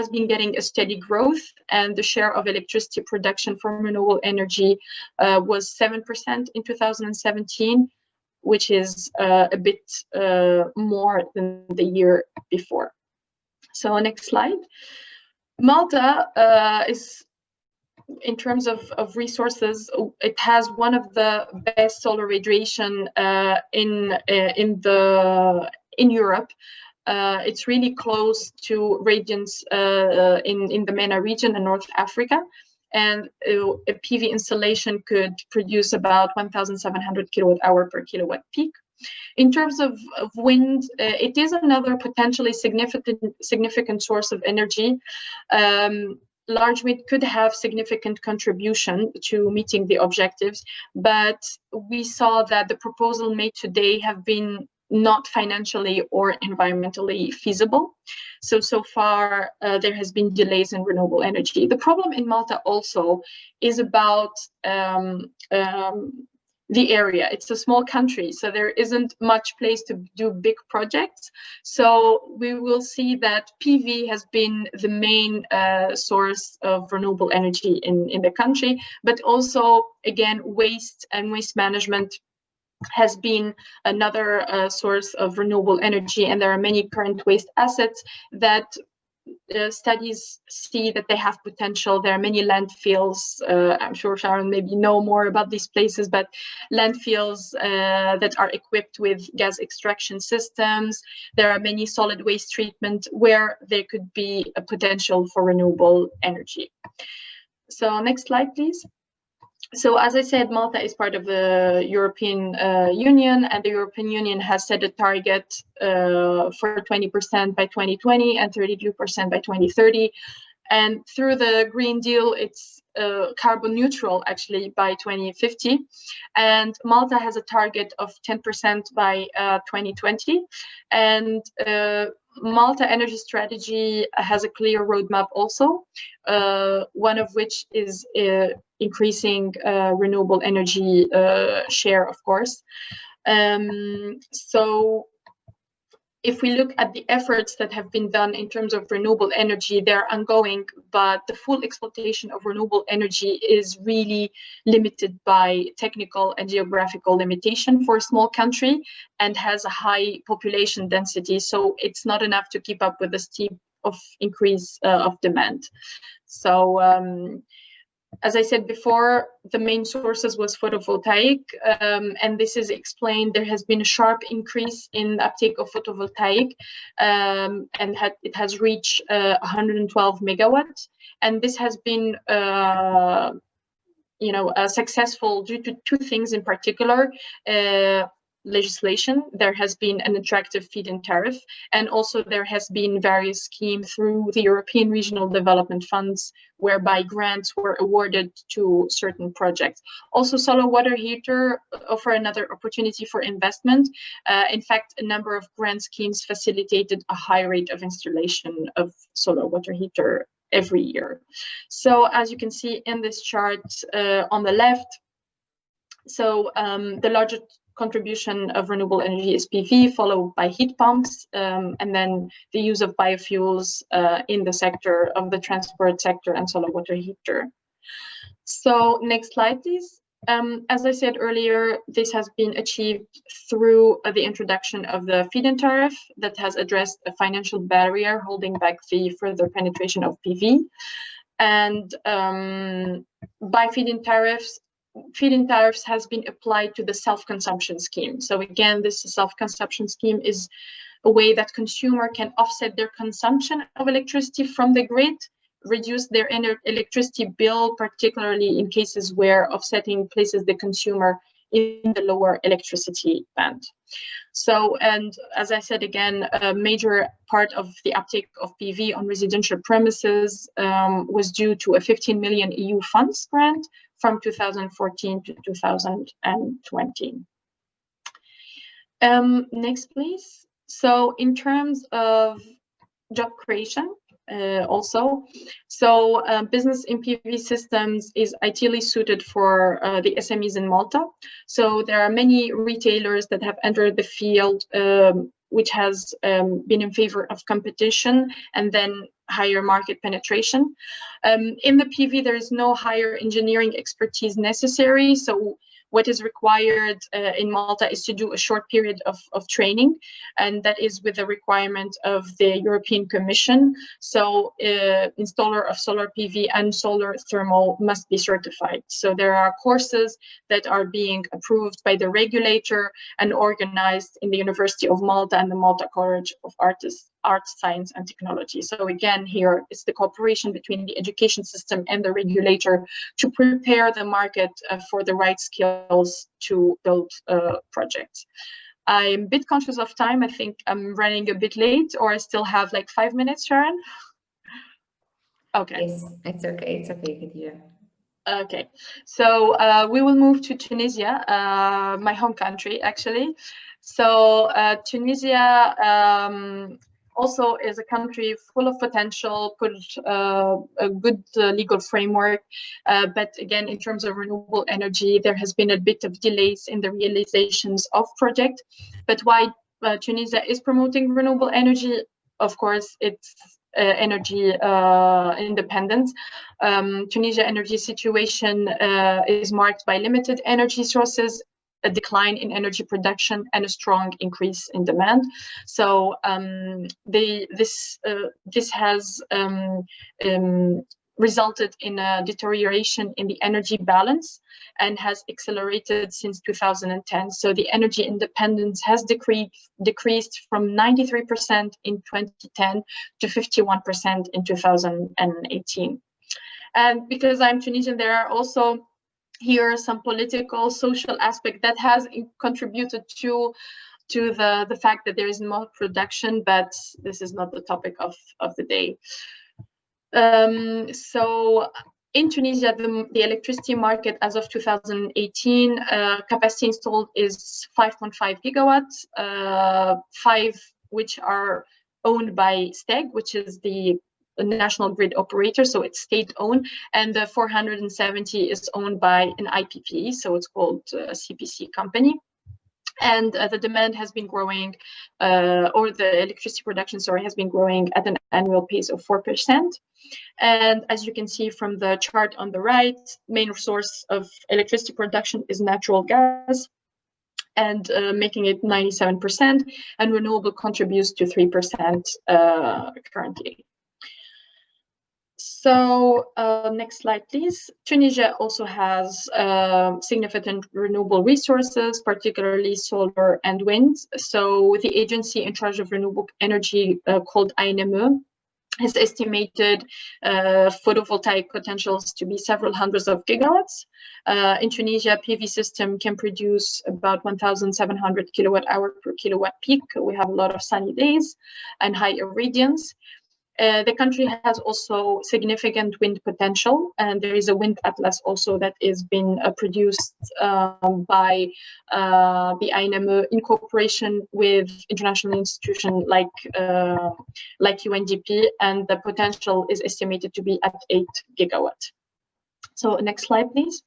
been getting a steady growth, and the share of electricity production from renewable energy was 7% in 2017, which is a bit more than the year before. So next slide. Malta is, in terms of resources, it has one of the best solar radiation in Europe. It's really close to radiance in the MENA region in North Africa, and a PV installation could produce about 1,700 kilowatt-hour per kilowatt peak. In terms of wind, it is another potentially significant source of energy. Large wind could have significant contribution to meeting the objectives, but we saw that the proposal made today have been not financially or environmentally feasible. So far, there has been delays in renewable energy. The problem in Malta also is about the area. It's a small country, so there isn't much place to do big projects. So we will see that PV has been the main source of renewable energy in the country, but also, again, waste and waste management has been another source of renewable energy, and there are many current waste assets that studies see that they have potential. There are many landfills. I'm sure Sharon maybe know more about these places, but landfills that are equipped with gas extraction systems. There are many solid waste treatment where there could be a potential for renewable energy. So next slide, please. So as I said, Malta is part of the European Union, and the European Union has set a target for 20% by 2020 and 32% by 2030. And through the Green Deal, it's carbon neutral actually by 2050. And Malta has a target of 10% by 2020. And Malta Energy Strategy has a clear roadmap also, one of which is increasing renewable energy share, of course. So if we look at the efforts that have been done in terms of renewable energy, they're ongoing, but the full exploitation of renewable energy is really limited by technical and geographical limitation for a small country and has a high population density. So it's not enough to keep up with the steep increase of demand. So as I said before, the main sources was photovoltaic, and this is explained. There has been a sharp increase in uptake of photovoltaic, and it has reached 112 megawatts. And this has been, successful due to two things in particular. Legislation, there has been an attractive feed-in tariff, and also there has been various schemes through the European Regional Development Funds whereby grants were awarded to certain projects. Also, solar water heater offer another opportunity for investment. In fact, a number of grant schemes facilitated a high rate of installation of solar water heater every year. So as you can see in this chart on the left, so the largest contribution of renewable energy is PV, followed by heat pumps, and then the use of biofuels in the sector of the transport sector and solar water heater. So next slide, please. As I said earlier, this has been achieved through the introduction of the feed-in tariff that has addressed a financial barrier holding back the further penetration of PV. And by feed-in tariffs has been applied to the self-consumption scheme. So again, this self-consumption scheme is a way that consumer can offset their consumption of electricity from the grid, reduce their electricity bill, particularly in cases where offsetting places the consumer in the lower electricity band. So, and as I said again, a major part of the uptake of PV on residential premises was due to a 15 million EU funds grant from 2014 to 2020. Next, please. So in terms of job creation, business in PV systems is ideally suited for the SMEs in Malta. So there are many retailers that have entered the field, which has been in favor of competition and then higher market penetration. In the PV, there is no higher engineering expertise necessary. So what is required in Malta is to do a short period of training, and that is with the requirement of the European Commission. So installer of solar PV and solar thermal must be certified. So there are courses that are being approved by the regulator and organized in the University of Malta and the Malta College of Arts, Science and Technology. So again, here it's the cooperation between the education system and the regulator to prepare the market for the right skills to build projects. I'm a bit conscious of time. I think I'm running a bit late, or I still have like 5 minutes, Sharon? Okay. Yes, it's okay. It's okay, Khadija. Okay, so we will move to Tunisia, my home country, actually. So Tunisia also is a country full of potential, put a good legal framework, but again, in terms of renewable energy, there has been a bit of delays in the realizations of project. But why Tunisia is promoting renewable energy? Of course, it's energy independence. Tunisia energy situation is marked by limited energy sources, a decline in energy production, and a strong increase in demand. So this has resulted in a deterioration in the energy balance and has accelerated since 2010. So the energy independence has decreased from 93% in 2010 to 51% in 2018. And because I'm Tunisian, there are also here some political, social aspect that has contributed to the fact that there is more production, but this is not the topic of the day. So in Tunisia, the electricity market as of 2018, capacity installed is 5.5 gigawatts, 5 which are owned by STEG, which is the national grid operator, so it's state-owned, and the 470 is owned by an IPP, so it's called a CPC company. And the demand has been growing, or the electricity production, sorry, has been growing at an annual pace of 4%. And as you can see from the chart on the right, main source of electricity production is natural gas, and making it 97%, and renewable contributes to 3% currently. So next slide, please. Tunisia also has significant renewable resources, particularly solar and wind. So the agency in charge of renewable energy called UNM has estimated photovoltaic potentials to be several hundreds of gigawatts. In Tunisia, PV system can produce about 1,700 kilowatt hour per kilowatt peak. We have a lot of sunny days and high irradiance. The country has also significant wind potential, and there is a wind atlas also that is being produced by the UNM in cooperation with international institutions like UNDP, and the potential is estimated to be at 8 gigawatts. So next slide, please.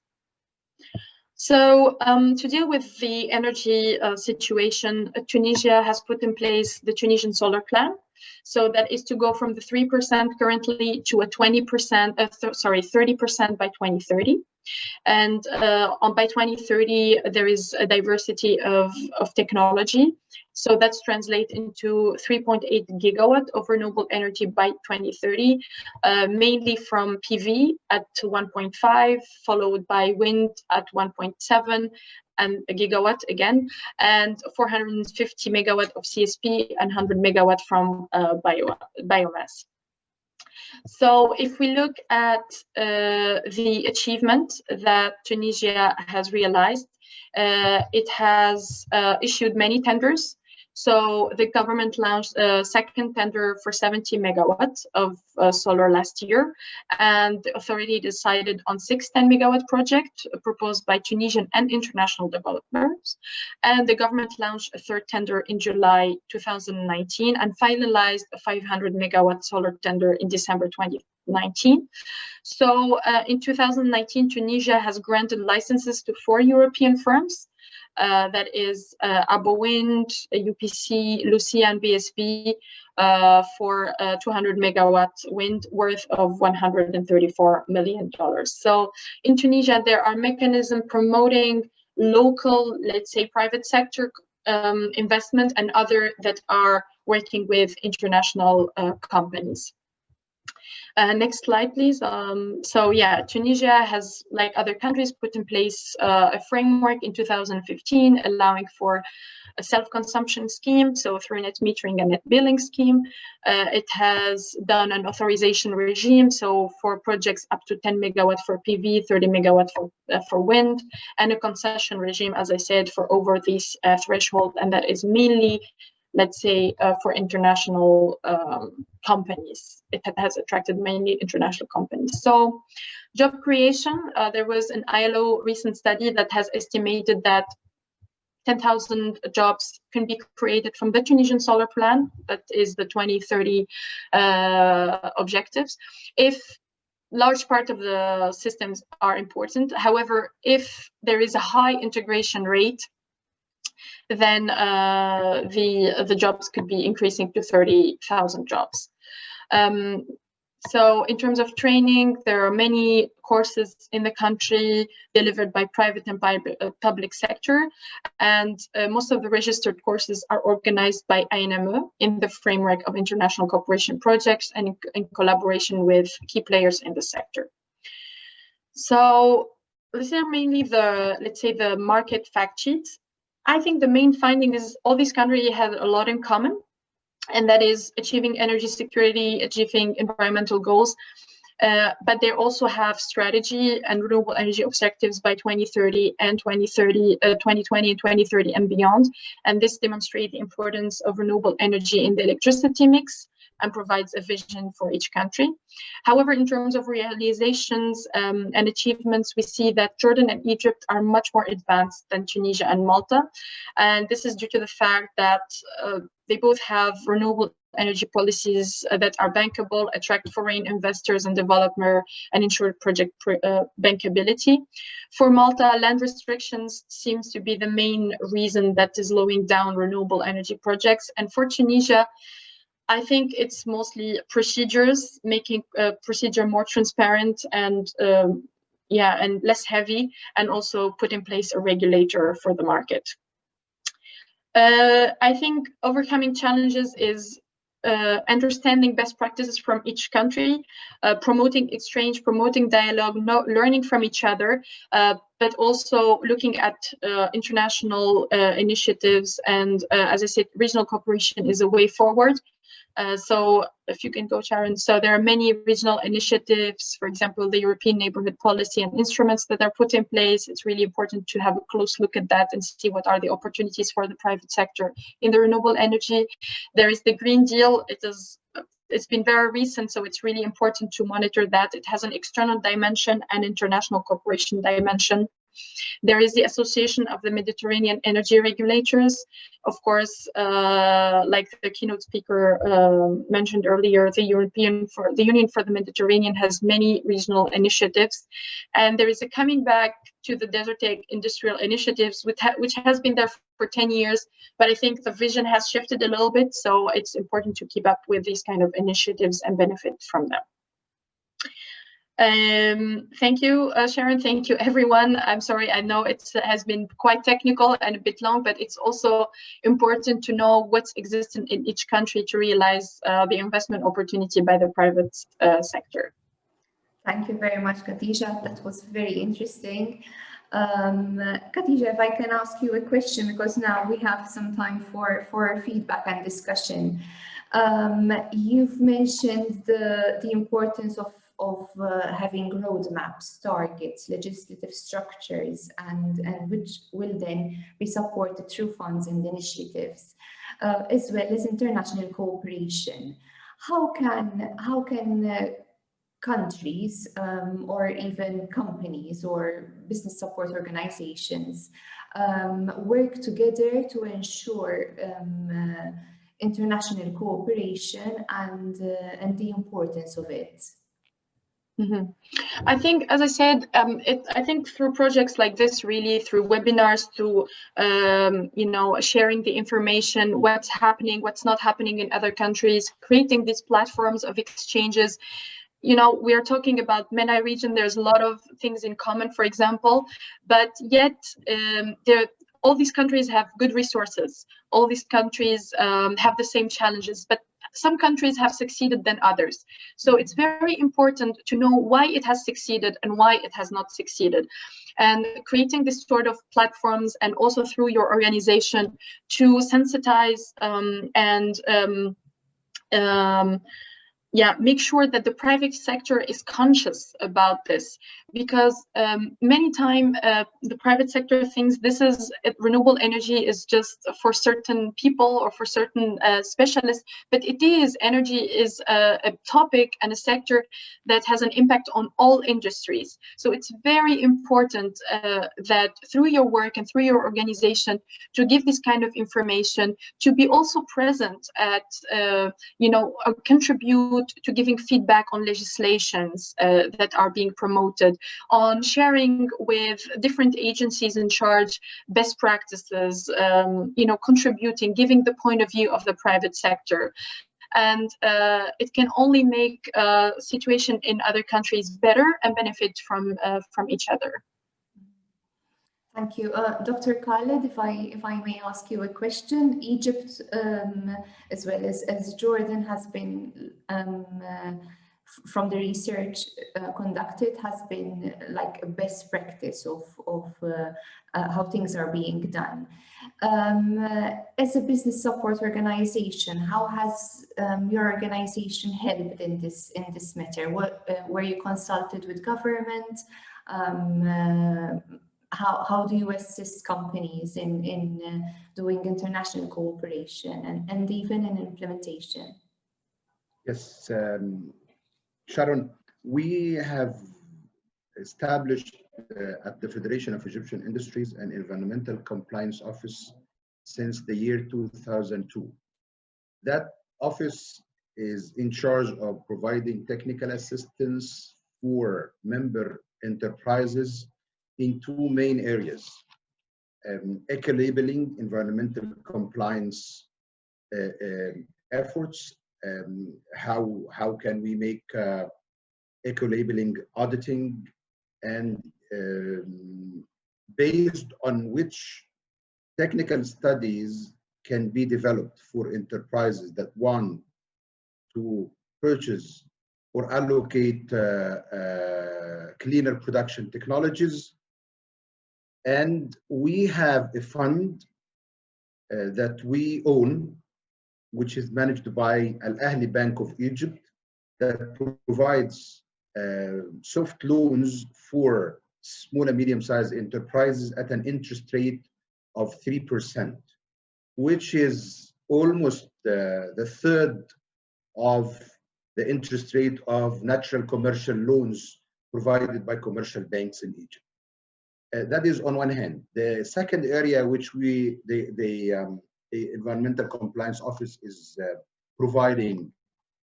So to deal with the energy situation, Tunisia has put in place the Tunisian Solar Plan. So that is to go from the 3% currently to a 30% by 2030. And by 2030, there is a diversity of technology. So that's translate into 3.8 gigawatt of renewable energy by 2030, mainly from PV at 1.5, followed by wind at 1.7, and a gigawatt again, and 450 megawatt of CSP and 100 megawatt from biomass. So if we look at the achievement that Tunisia has realized, it has issued many tenders. So the government launched a second tender for 70 megawatts of solar last year, and the authority decided on 6 10 megawatt projects proposed by Tunisian and international developers. And the government launched a third tender in July 2019 and finalized a 500 megawatt solar tender in December 2019. So in 2019, Tunisia has granted licenses to 4 European firms. That is Abo Wind, UPC, Lucia, and BSB for 200 megawatt wind worth of $134 million. So in Tunisia, there are mechanisms promoting local, let's say, private sector investment and other that are working with international companies. Next slide, please. So yeah, Tunisia has, like other countries, put in place a framework in 2015, allowing for a self-consumption scheme, so through net metering and net billing scheme. It has done an authorization regime, so for projects up to 10 megawatt for PV, 30 megawatt for wind, and a concession regime, as I said, for over this threshold, and that is mainly, let's say, for international companies. It has attracted mainly international companies. So job creation, there was an ILO recent study that has estimated that 10,000 jobs can be created from the Tunisian solar plan, that is the 2030 objectives, if large part of the systems are important. However, if there is a high integration rate, then the jobs could be increasing to 30,000 jobs. So in terms of training, there are many courses in the country delivered by private and public sector, and most of the registered courses are organized by INME in the framework of international cooperation projects and in collaboration with key players in the sector. So these are mainly the, let's say, the market fact sheets. I think the main finding is all these countries have a lot in common, and that is achieving energy security, achieving environmental goals, but they also have strategy and renewable energy objectives by 2030 and 2020 and 2030 and beyond. And this demonstrates the importance of renewable energy in the electricity mix and provides a vision for each country. However, in terms of realizations and achievements, we see that Jordan and Egypt are much more advanced than Tunisia and Malta. And this is due to the fact that they both have renewable energy policies that are bankable, attract foreign investors and developers, and ensure project bankability. For Malta, land restrictions seems to be the main reason that is slowing down renewable energy projects. And for Tunisia, I think it's mostly procedures, making procedure more transparent and and less heavy, and also put in place a regulator for the market. I think overcoming challenges is understanding best practices from each country, promoting exchange, promoting dialogue, learning from each other, but also looking at international initiatives. And as I said, regional cooperation is a way forward. So if you can go, Sharon. So there are many regional initiatives, for example, the European Neighborhood Policy and instruments that are put in place. It's really important to have a close look at that and see what are the opportunities for the private sector in the renewable energy. There is the Green Deal. It's been very recent, so it's really important to monitor that. It has an external dimension and international cooperation dimension. There is the Association of the Mediterranean Energy Regulators. Of course, like the keynote speaker mentioned earlier, the Union for the Mediterranean has many regional initiatives. And there is a coming back to the Desertec industrial initiatives, which has been there for 10 years, but I think the vision has shifted a little bit. So it's important to keep up with these kind of initiatives and benefit from them. Thank you, Sharon. Thank you, everyone. I'm sorry, I know it has been quite technical and a bit long, but it's also important to know what's existing in each country to realize the investment opportunity by the private sector. Thank you very much, Khadija. That was very interesting. Khadija, if I can ask you a question, because now we have some time for feedback and discussion. You've mentioned the importance of having roadmaps, targets, legislative structures, and which will then be supported through funds and initiatives, as well as international cooperation. How can countries or even companies or business support organizations work together to ensure international cooperation and the importance of it? Mm-hmm. I think, as I said, I think through projects like this, really through webinars, through sharing the information, what's happening, what's not happening in other countries, creating these platforms of exchanges. We are talking about MENA region. There's a lot of things in common, for example, but yet all these countries have good resources. All these countries have the same challenges, but some countries have succeeded than others. So it's very important to know why it has succeeded and why it has not succeeded. And creating this sort of platforms, and also through your organization, to sensitize make sure that the private sector is conscious about this, because many times the private sector thinks renewable energy is just for certain people or for certain specialists, but energy is a topic and a sector that has an impact on all industries. So it's very important that through your work and through your organization to give this kind of information, to be also present at, contribute to giving feedback on legislations that are being promoted, on sharing with different agencies in charge best practices, contributing, giving the point of view of the private sector. And it can only make situation in other countries better and benefit from each other. Thank you. Dr. Khaled, if I may ask you a question. Egypt, as well as Jordan, has been, from the research conducted, has been like a best practice of how things are being done. As a business support organization, how has your organization helped in this matter? Were you consulted with government? How do you assist companies in doing international cooperation and even in implementation? Yes, Sharon, we have established at the Federation of Egyptian Industries an Environmental Compliance Office since the year 2002. That office is in charge of providing technical assistance for member enterprises in two main areas: eco-labeling, environmental compliance efforts. How can we make eco-labeling auditing, and based on which technical studies can be developed for enterprises that want to purchase or allocate cleaner production technologies. And we have a fund that we own, which is managed by Al Ahli Bank of Egypt, that provides soft loans for small and medium-sized enterprises at an interest rate of 3%, which is almost the third of the interest rate of natural commercial loans provided by commercial banks in Egypt. That is on one hand. The second area which the Environmental Compliance Office is providing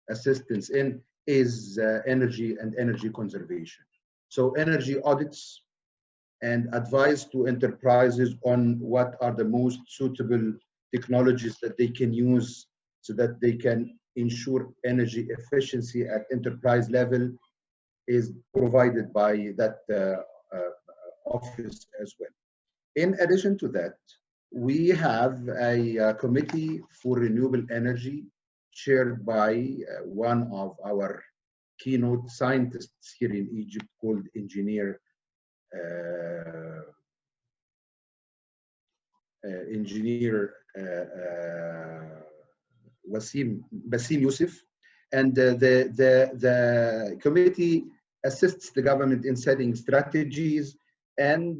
assistance in is energy and energy conservation. So energy audits and advice to enterprises on what are the most suitable technologies that they can use so that they can ensure energy efficiency at enterprise level is provided by that office as well. In addition to that, we have a committee for renewable energy chaired by one of our keynote scientists here in Egypt called Engineer Basim Youssef, and the committee assists the government in setting strategies and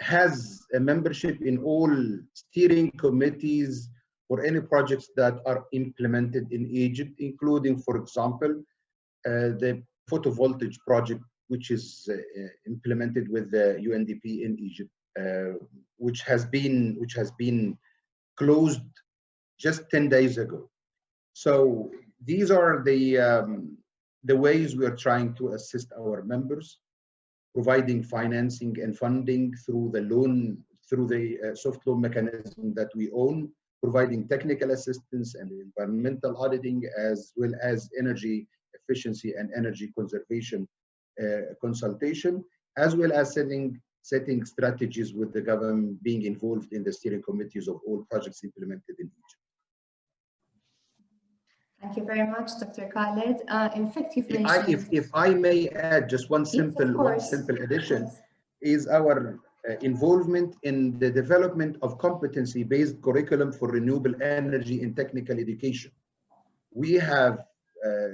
has a membership in all steering committees for any projects that are implemented in Egypt, including, for example, the photovoltaic project, which is implemented with the UNDP in Egypt, which has been closed just 10 days ago. So these are the ways we are trying to assist our members, providing financing and funding through the loan, through the soft loan mechanism that we own, providing technical assistance and environmental auditing, as well as energy efficiency and energy conservation consultation, as well as setting strategies with the government, being involved in the steering committees of all projects implemented in Egypt. Thank you very much, Dr. Khaled. In fact, you've mentioned... If I may add just one simple addition, is our involvement in the development of competency-based curriculum for renewable energy in technical education. We have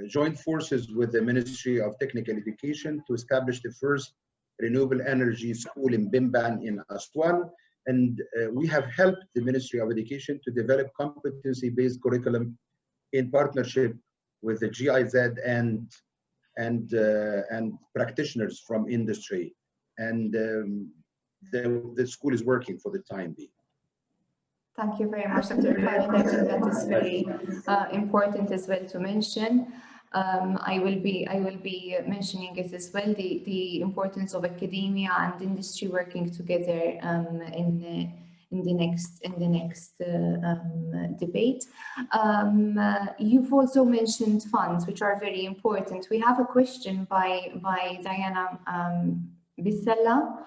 joined forces with the Ministry of Technical Education to establish the first renewable energy school in Bimban in Aswan, and we have helped the Ministry of Education to develop competency-based curriculum in partnership with the GIZ and practitioners from industry, and the school is working for the time being. Thank you very much, Dr. Khaled. I think that is very important as well to mention. I will be mentioning it as well, the importance of academia and industry working together in the next debate. You've also mentioned funds, which are very important. We have a question by Diana Bissella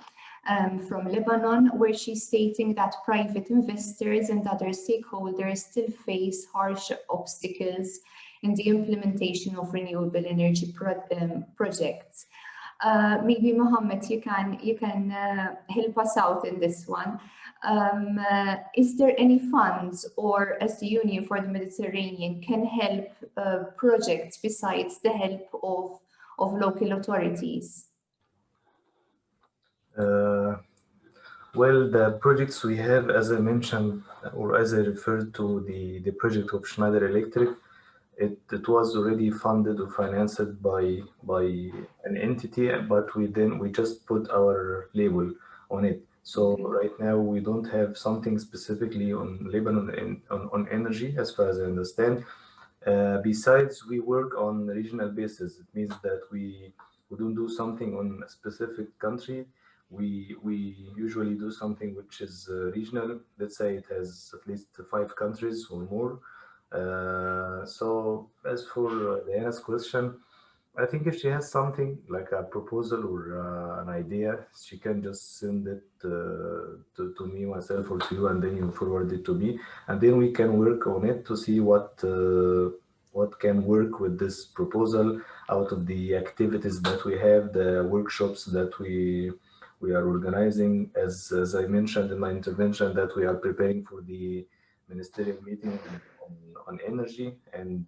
from Lebanon, where she's stating that private investors and other stakeholders still face harsh obstacles in the implementation of renewable energy projects. Maybe Mohammed, you can help us out in this one. Is there any funds, or as the Union for the Mediterranean can help projects besides the help of local authorities? Well, the projects we have, as I mentioned, or as I referred to the project of Schneider Electric, it was already funded or financed by an entity, but we just put our label on it. So right now we don't have something specifically on Lebanon on energy, as far as I understand. Besides, we work on regional basis. It means that we don't do something on a specific country. We usually do something which is regional. Let's say it has at least 5 countries or more. So as for Diana's question, I think if she has something like a proposal or an idea, she can just send it to me, myself, or to you, and then you forward it to me, and then we can work on it to see what can work with this proposal out of the activities that we have, the workshops that we are organizing. As I mentioned in my intervention, that we are preparing for the ministerial meeting on energy, and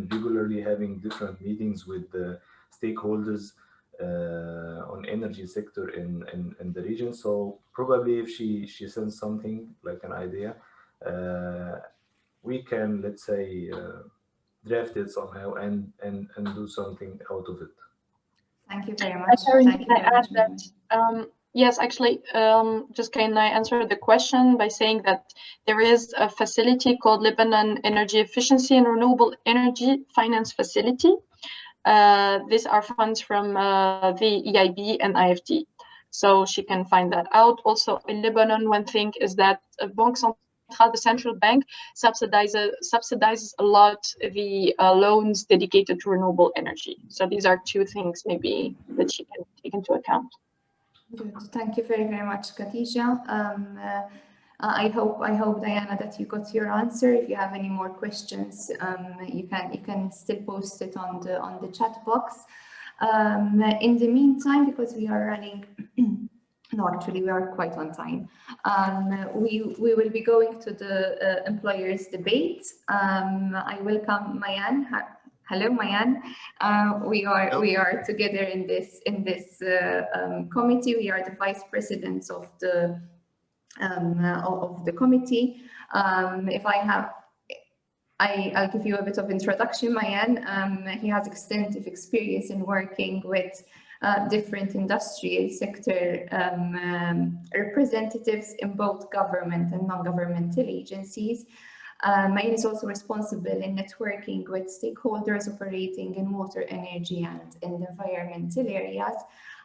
regularly having different meetings with the stakeholders on energy sector in the region. So probably if she sends something like an idea, we can, let's say, draft it somehow and do something out of it. Thank you very much. Thank you very much. Yes, actually, just can I answer the question by saying that there is a facility called Lebanon Energy Efficiency and Renewable Energy Finance Facility. These are funds from the EIB and IFD. So she can find that out. Also in Lebanon, one thing is that Banque how the central bank subsidizes a lot the loans dedicated to renewable energy. So these are two things maybe that you can take into account. Good. Thank you very, very much, Khadija. I hope, Diana, that you got your answer. If you have any more questions, you can still post it on the chat box. In the meantime, because we are running, no, actually we are quite on time. We will be going to the employers debate. I welcome Mayan. Hello, Mayan. We are together in this committee. We are the vice presidents of the committee. I'll give you a bit of introduction, Mayan. He has extensive experience in working with different industrial sector representatives in both government and non-governmental agencies. Mayan is also responsible in networking with stakeholders operating in water, energy, and in environmental areas.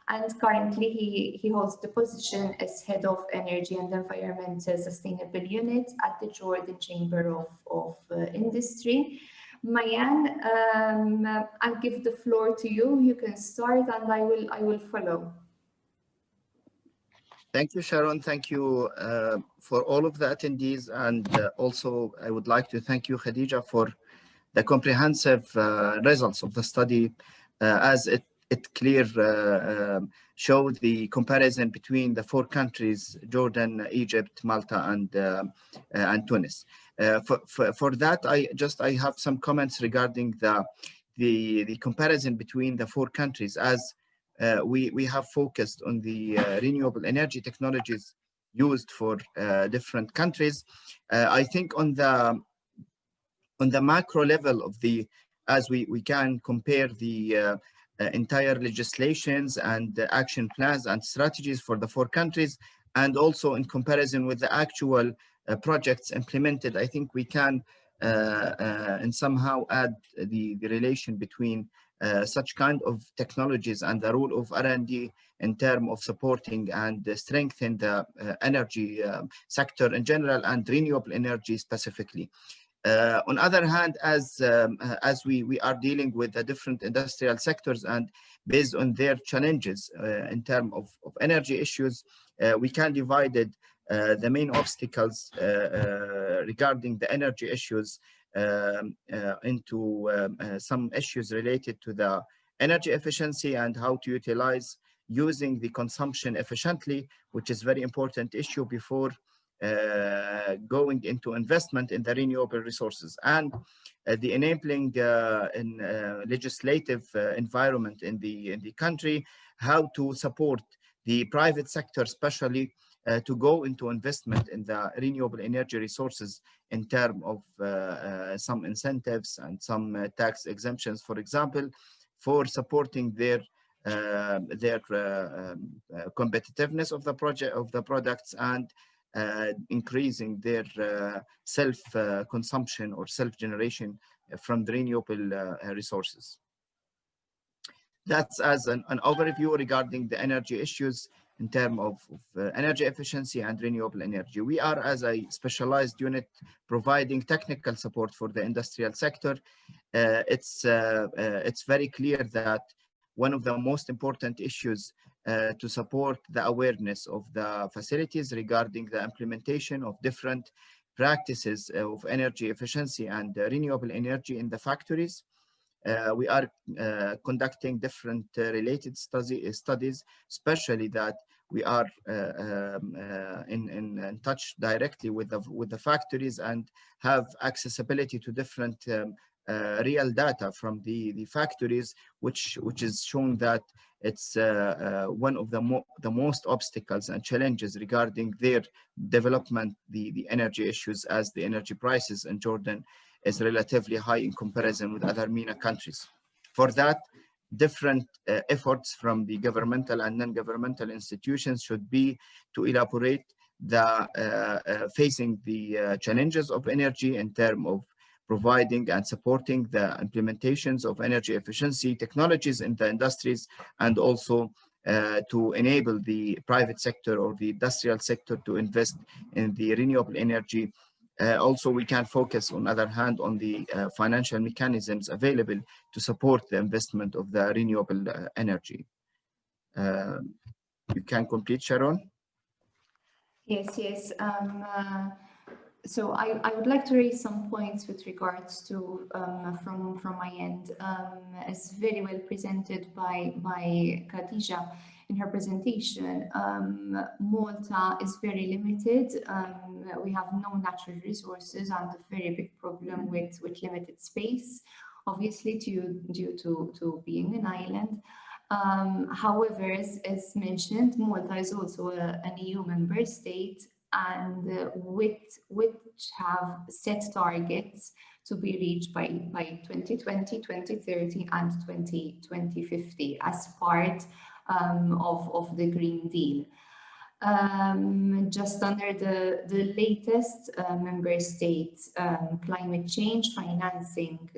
And currently he holds the position as Head of Energy and Environmental Sustainable Unit at the Jordan Chamber of Industry. Mayan, I'll give the floor to you. You can start and I will follow. Thank you, Sharon. Thank you for all of the attendees. And also, I would like to thank you, Khadija, for the comprehensive results of the study, as it clear showed the comparison between the 4 countries, Jordan, Egypt, Malta, and Tunis. For that, I have some comments regarding the comparison between the 4 countries, as we have focused on the renewable energy technologies used for different countries. I think on the macro level of as we can compare the entire legislations and action plans and strategies for the 4 countries, and also in comparison with the actual projects implemented, I think we can and somehow add the relation between such kind of technologies and the role of R&D in terms of supporting and strengthen the energy sector in general and renewable energy specifically. On other hand, as we are dealing with the different industrial sectors and based on their challenges in terms of energy issues, we can divide the main obstacles regarding the energy issues into some issues related to the energy efficiency and how to utilize using the consumption efficiently, which is a very important issue before going into investment in the renewable resources, and the enabling legislative environment in the country, how to support the private sector, especially to go into investment in the renewable energy resources in terms of some incentives and some tax exemptions, for example, for supporting their competitiveness of the products and increasing their self-consumption or self-generation from the renewable resources. That's as an overview regarding the energy issues in terms of energy efficiency and renewable energy. We are, as a specialized unit, providing technical support for the industrial sector. It's very clear that one of the most important issues to support the awareness of the facilities regarding the implementation of different practices of energy efficiency and renewable energy in the factories. We are conducting different related studies, especially that we are in touch directly with the factories and have accessibility to different real data from the factories, which is showing that it's one of the most obstacles and challenges regarding their development, the energy issues, as the energy prices in Jordan is relatively high in comparison with other MENA countries. For that, different efforts from the governmental and non-governmental institutions should be to elaborate facing the challenges of energy in terms of providing and supporting the implementations of energy efficiency technologies in the industries, and also to enable the private sector or the industrial sector to invest in the renewable energy Also, we can focus, on the other hand, on the financial mechanisms available to support the investment of the renewable energy. You can complete, Sharon? Yes, yes. So I would like to raise some points with regards to from my end. As very well presented by Khadija in her presentation, Malta is very limited. We have no natural resources and a very big problem with limited space, obviously due to being an island. However, as mentioned, Malta is also an EU member state, and which have set targets to be reached by 2020, 2030 and 2050 as part of the Green Deal. Just under the latest member state climate change financing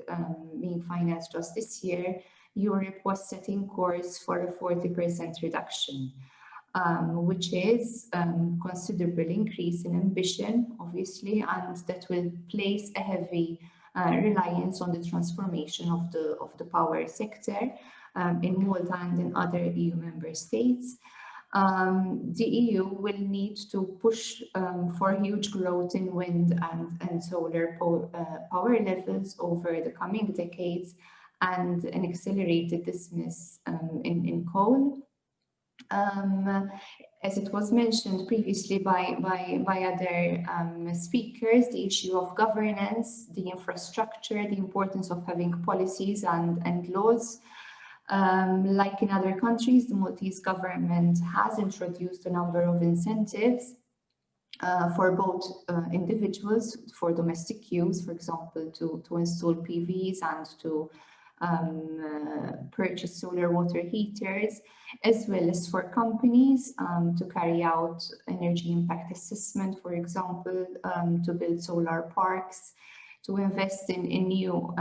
being financed just this year, Europe was setting course for a 40% reduction, which is considerable increase in ambition, obviously, and that will place a heavy reliance on the transformation of the power sector in Malta and in other EU member states. The EU will need to push for huge growth in wind and solar power levels over the coming decades, and an accelerated dismiss in coal. As it was mentioned previously by other speakers, the issue of governance, the infrastructure, the importance of having policies and laws. Like in other countries, the Maltese government has introduced a number of incentives for both individuals, for domestic use, for example, to install PVs and to purchase solar water heaters, as well as for companies to carry out energy impact assessment, for example, to build solar parks, to invest in new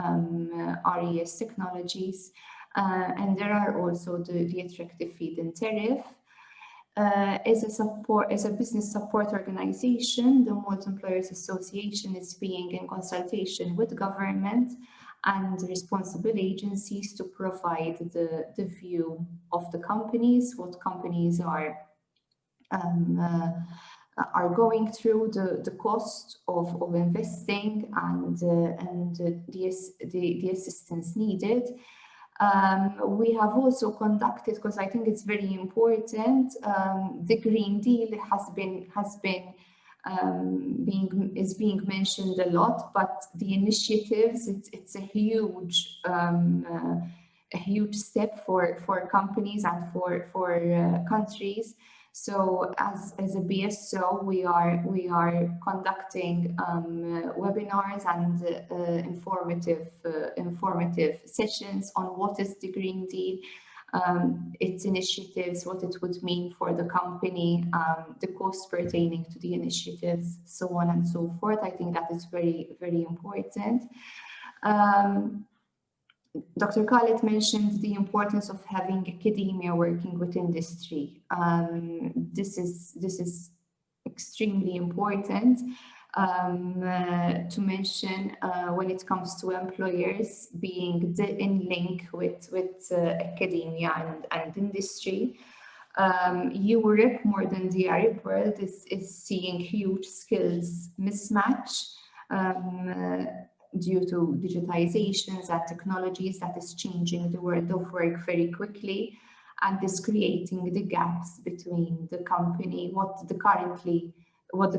RES technologies. And there are also the attractive feed-in tariff. As a business support organization, the Malta Employers Association is being in consultation with government and responsible agencies to provide the view of the companies, what companies are going through, the cost of investing and the assistance needed. We have also conducted, because I think it's very important, the Green Deal is being mentioned a lot, but the initiatives, it's a huge step for companies and for countries. So as a BSO, we are conducting webinars and informative sessions on what is the Green Deal, its initiatives, what it would mean for the company, the costs pertaining to the initiatives, so on and so forth. I think that is very, very important. Dr. Khaled mentioned the importance of having academia working with industry. This is extremely important to mention when it comes to employers being in link with academia and industry. Europe, more than the Arab world, is seeing huge skills mismatch due to digitizations and technologies that is changing the world of work very quickly, and is creating the gaps between the company, what the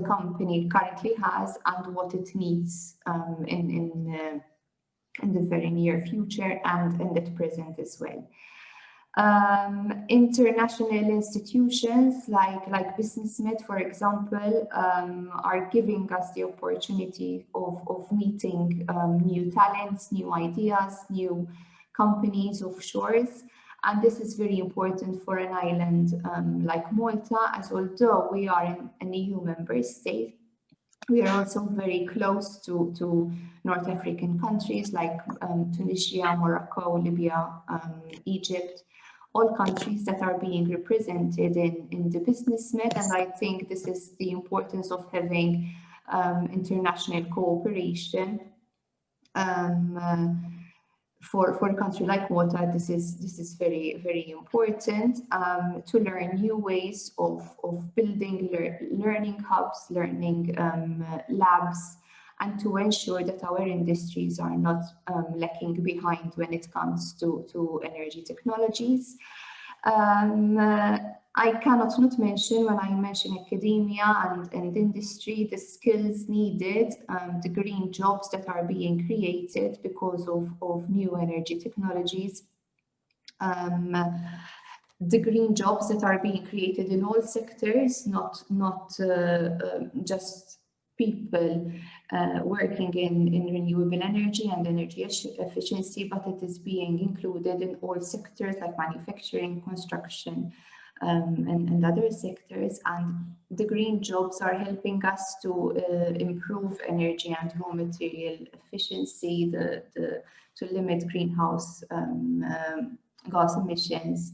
company currently has and what it needs in the very near future and in the present as well. International institutions like BUSINESSMED, for example, are giving us the opportunity of meeting new talents, new ideas, new companies offshores. And this is very important for an island like Malta, as although we are an EU member state, we are also very close to North African countries like Tunisia, Morocco, Libya, Egypt, all countries that are being represented in the BUSINESSMED. And I think this is the importance of having international cooperation. For a country like Malta, this is very important to learn new ways of building learning hubs, learning labs, and to ensure that our industries are not lacking behind when it comes to energy technologies. I cannot not mention, when I mention academia and industry, the skills needed, the green jobs that are being created because of new energy technologies. The green jobs that are being created in all sectors, not just people working in renewable energy and energy efficiency, but it is being included in all sectors like manufacturing, construction, and other sectors. And the green jobs are helping us to improve energy and raw material efficiency, to limit greenhouse gas emissions,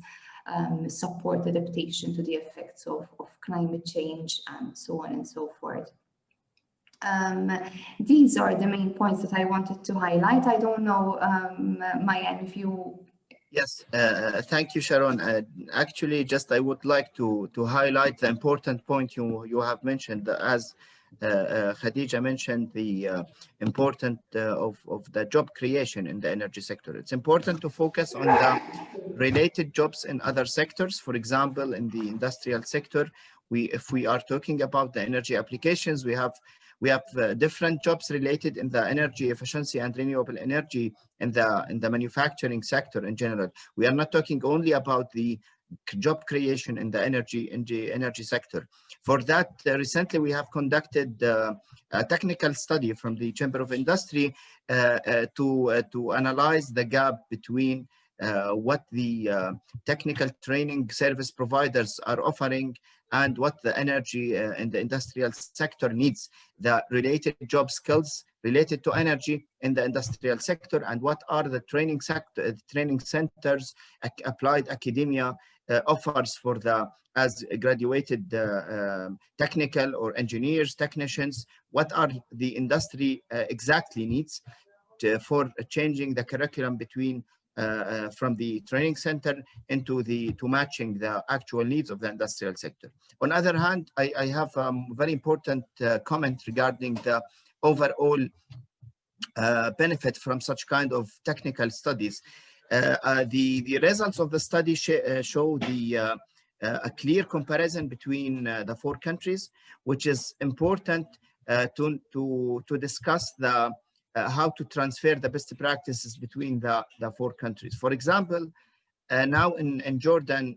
support adaptation to the effects of climate change, and so on and so forth. These are the main points that I wanted to highlight. I don't know, Maya, if you... Yes, thank you, Sharon. Actually, just I would like to highlight the important point you have mentioned. As Khadija mentioned, the importance of the job creation in the energy sector. It's important to focus on the related jobs in other sectors. For example, in the industrial sector, if we are talking about the energy applications, we have different jobs related in the energy efficiency and renewable energy in the manufacturing sector in general. We are not talking only about the job creation in the energy sector. For that, recently we have conducted a technical study from the Chamber of Industry to analyze the gap between what the technical training service providers are offering and what the energy and the industrial sector needs, the related job skills related to energy in the industrial sector, and what are the training centers, applied academia offers for the as graduated technical or engineers, technicians. What are the industry exactly needs for changing the curriculum between from the training center to matching the actual needs of the industrial sector. On the other hand, I have a very important comment regarding the overall benefit from such kind of technical studies. The results of the study show a clear comparison between the 4 countries, which is important to discuss how to transfer the best practices between the 4 countries. For example, now in Jordan,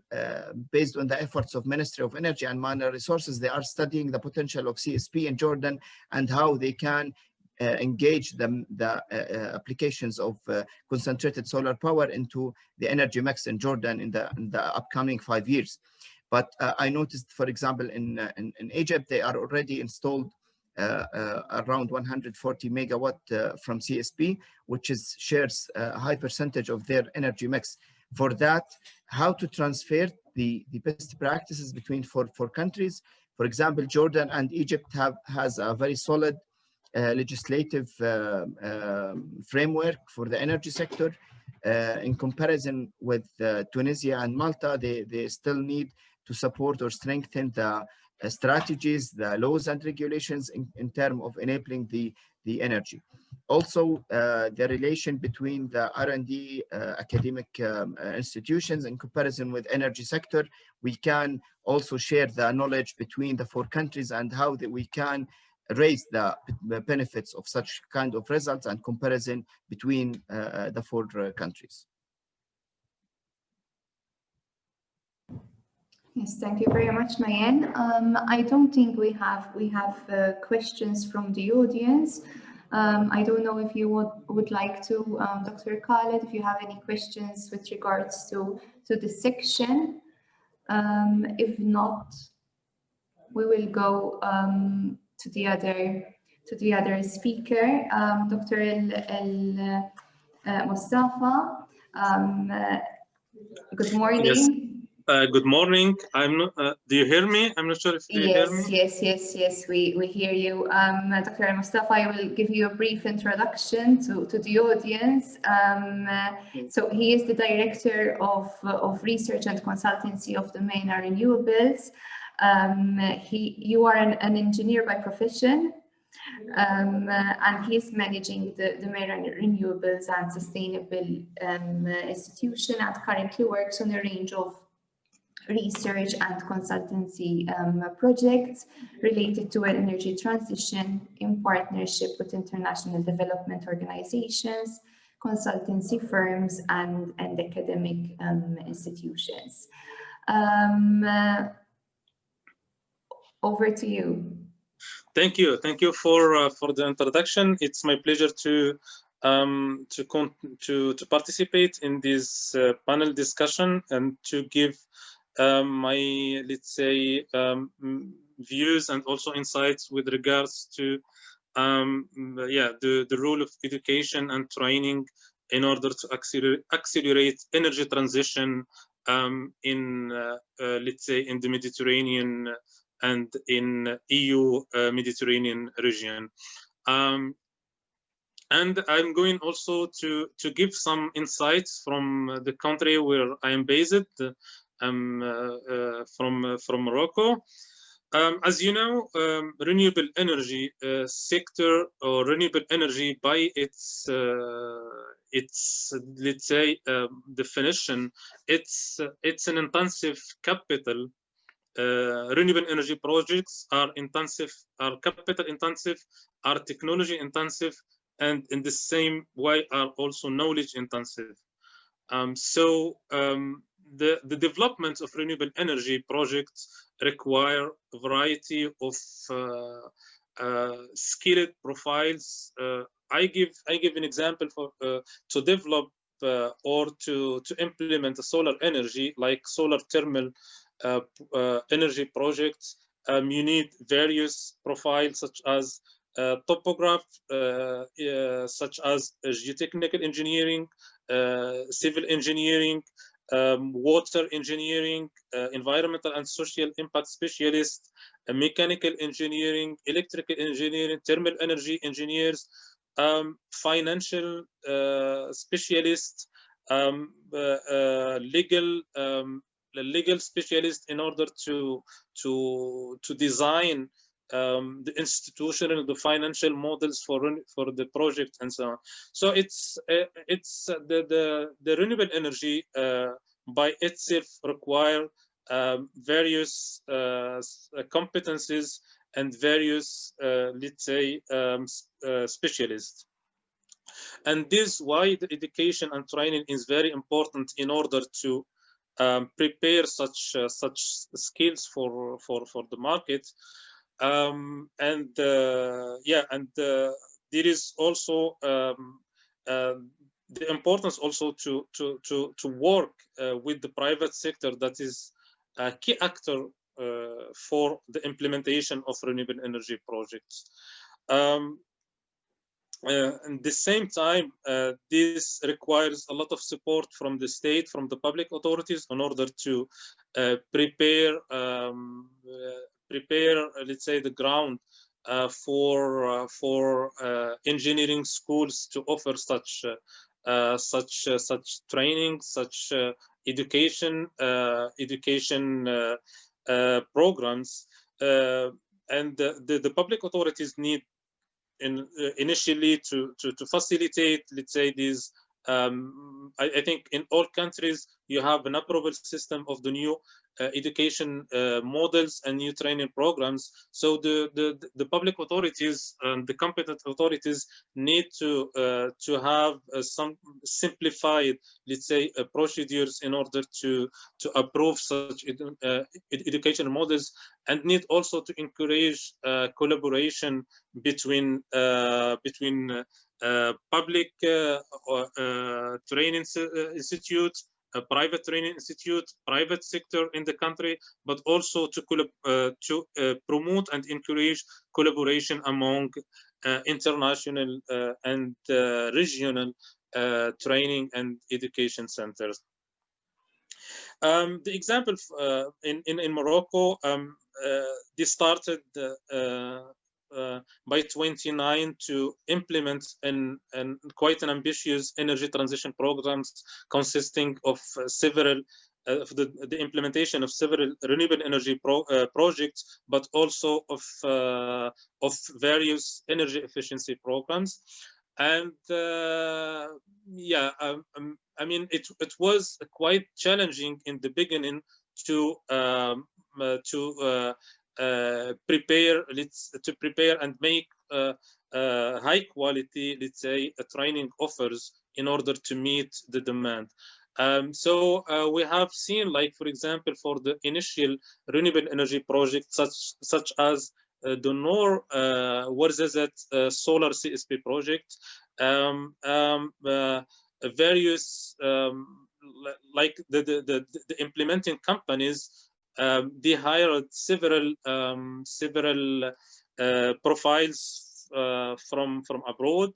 based on the efforts of Ministry of Energy and Mineral Resources, they are studying the potential of CSP in Jordan and how they can engage the applications of concentrated solar power into the energy mix in Jordan in the upcoming 5 years. But I noticed, for example, in Egypt, they are already installed around 140 megawatt from CSP, which shares a high percentage of their energy mix. For that, how to transfer the best practices between 4 countries. For example, Jordan and Egypt has a very solid legislative framework for the energy sector. In comparison with Tunisia and Malta, they still need to support or strengthen the strategies, the laws and regulations in terms of enabling the energy. Also, the relation between the R&D academic institutions in comparison with energy sector, we can also share the knowledge between the 4 countries and how we can raise the benefits of such kind of results and comparison between the 4 countries. Yes, thank you very much, Mayen. I don't think we have questions from the audience. I don't know if you would like to, Dr. Khaled, if you have any questions with regards to this section. If not, we will go to the other speaker, Dr. Mustafa. Good morning. Yes. Good morning. Do you hear me? I'm not sure if you hear me. Yes. We hear you. Dr. Al-Mustafa, I will give you a brief introduction to the audience. So he is the Director of Research and Consultancy of the MENA Renewables. You are an engineer by profession. And he's managing the MENA Renewables and Sustainable Institution, and currently works on a range of research and consultancy projects related to an energy transition in partnership with international development organizations, consultancy firms, and academic institutions. Over to you. Thank you for the introduction. It's my pleasure to participate in this panel discussion and to give my, let's say, views and also insights with regards to the role of education and training in order to accelerate energy transition in let's say in the Mediterranean and in EU Mediterranean region. And I'm going also to give some insights from the country where I am based, from Morocco. As you know, renewable energy sector, or renewable energy by its let's say definition, it's an intensive capital. Renewable energy projects are capital intensive, are technology intensive, and in the same way are also knowledge intensive. The development of renewable energy projects require a variety of skilled profiles. I give an example for to develop or to implement a solar energy, like solar thermal energy projects. You need various profiles such as topograph, such as geotechnical engineering, civil engineering, water engineering, environmental and social impact specialist, mechanical engineering, electrical engineering, thermal energy engineers, financial specialists, legal specialist, in order to design the institutional, the financial models for the project, and so on. So it's the renewable energy by itself require various competencies and various let's say specialists. And this is why the education and training is very important in order to prepare such skills for the market. There is also the importance also to work with the private sector, that is a key actor for the implementation of renewable energy projects. At the same time, this requires a lot of support from the state, from the public authorities, in order to prepare, let's say, the ground for engineering schools to offer such training, such education programs, and the public authorities need initially to facilitate, let's say, these. I think in all countries you have an approval system of the new education models and new training programs. So the public authorities and the competent authorities need to have some simplified, let's say, procedures in order to approve such education models, and need also to encourage collaboration between public training institutes, a private training institute, private sector in the country, but also to promote and encourage collaboration among international and regional training and education centers. The example in Morocco, they started by 29 to implement quite an ambitious energy transition programs consisting of several the implementation of several renewable energy projects, but also of various energy efficiency programs. And yeah, I mean, it was quite challenging in the beginning to prepare and make high quality, let's say, training offers in order to meet the demand. So we have seen, like, for example, for the initial renewable energy projects such as the Noor Warzazat solar CSP project, various like the implementing companies, they hired several profiles from abroad.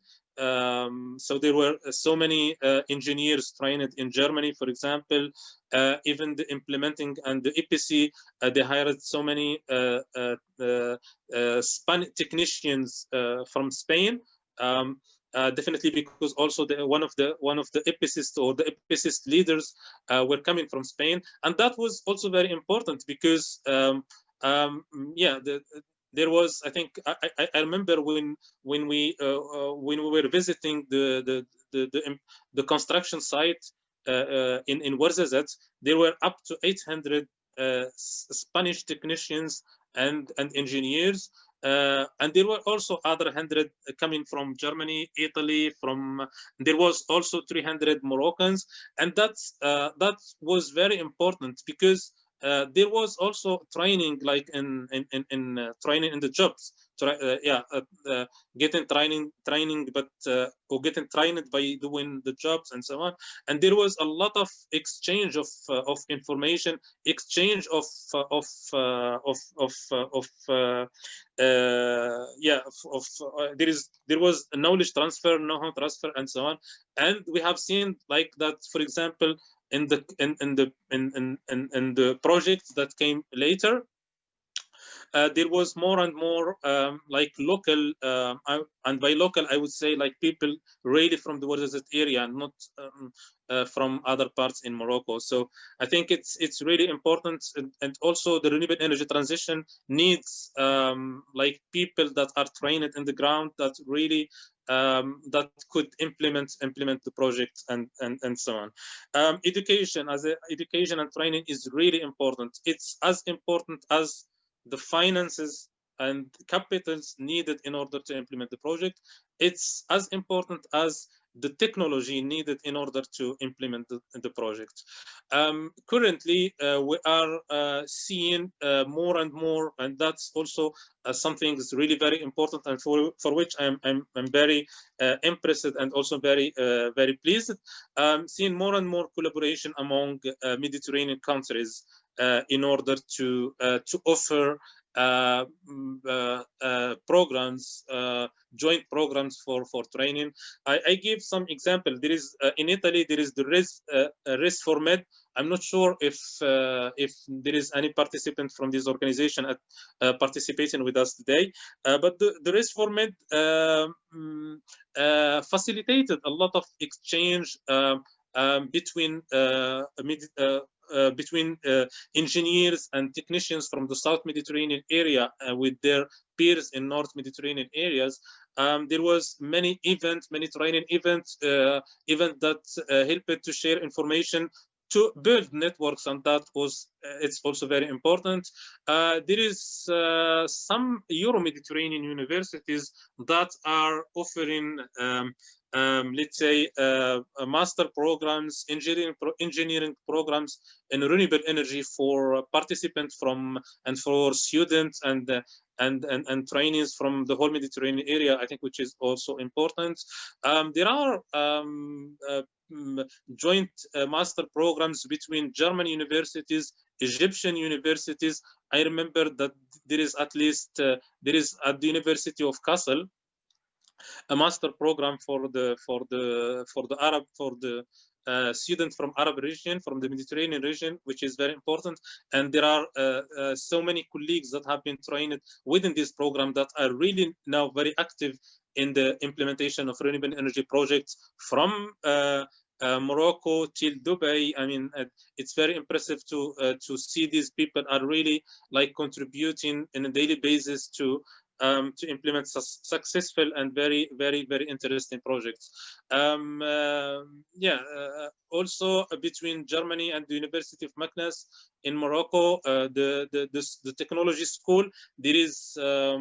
So there were so many engineers trained in Germany, for example. Even the implementing and the EPC, they hired so many technicians from Spain. Definitely because also one of the EPCists or the EPCist leaders were coming from Spain, and that was also very important because yeah, there was, I think, I remember when we were visiting the construction site in Warzazat, there were up to 800 Spanish technicians and engineers. And there were also other 100 coming from Germany, Italy, there was also 300 Moroccans, and that was very important because there was also training, like in training in the jobs. Getting training, but or getting trained by doing the jobs and so on. And there was a lot of exchange of information, exchange there was a knowledge transfer, know-how transfer, and so on. And we have seen like that, for example, in the projects that came later. There was more and more like local, and by local I would say like people really from the Warzazat area, not from other parts in Morocco. So I think it's really important, and also the renewable energy transition needs like people that are trained in the ground, that really that could implement the project and so on. Education and training is really important. It's as important as the finances and capitals needed in order to implement the project. It's as important as the technology needed in order to implement the project. Currently, we are seeing more and more, and that's also something that's really very important, and for which I'm very impressed and also very pleased. Seeing more and more collaboration among Mediterranean countries in order to offer programs, joint programs for training. I give some example. There is in Italy, there is the Ufm. I'm not sure if there is any participant from this organization participating with us today, but the Ufm facilitated a lot of exchange between engineers and technicians from the South Mediterranean area with their peers in North Mediterranean areas. There was many training events, that helped to share information, to build networks, and that was it's also very important. There is some Euro-Mediterranean universities that are offering let's say master programs, engineering programs in renewable energy for participants and for students and trainees from the whole Mediterranean area, I think, which is also important. There are joint master programs between German universities, Egyptian universities. I remember that there is at least there is at the University of Kassel a master program for the students from Arab region, from the Mediterranean region, which is very important. And there are so many colleagues that have been trained within this program that are really now very active in the implementation of renewable energy projects from Morocco till Dubai. I mean, it's very impressive to see these people are really like contributing on a daily basis to implement successful and very interesting projects. Also between Germany and the University of Meknes in Morocco, the technology school, there is a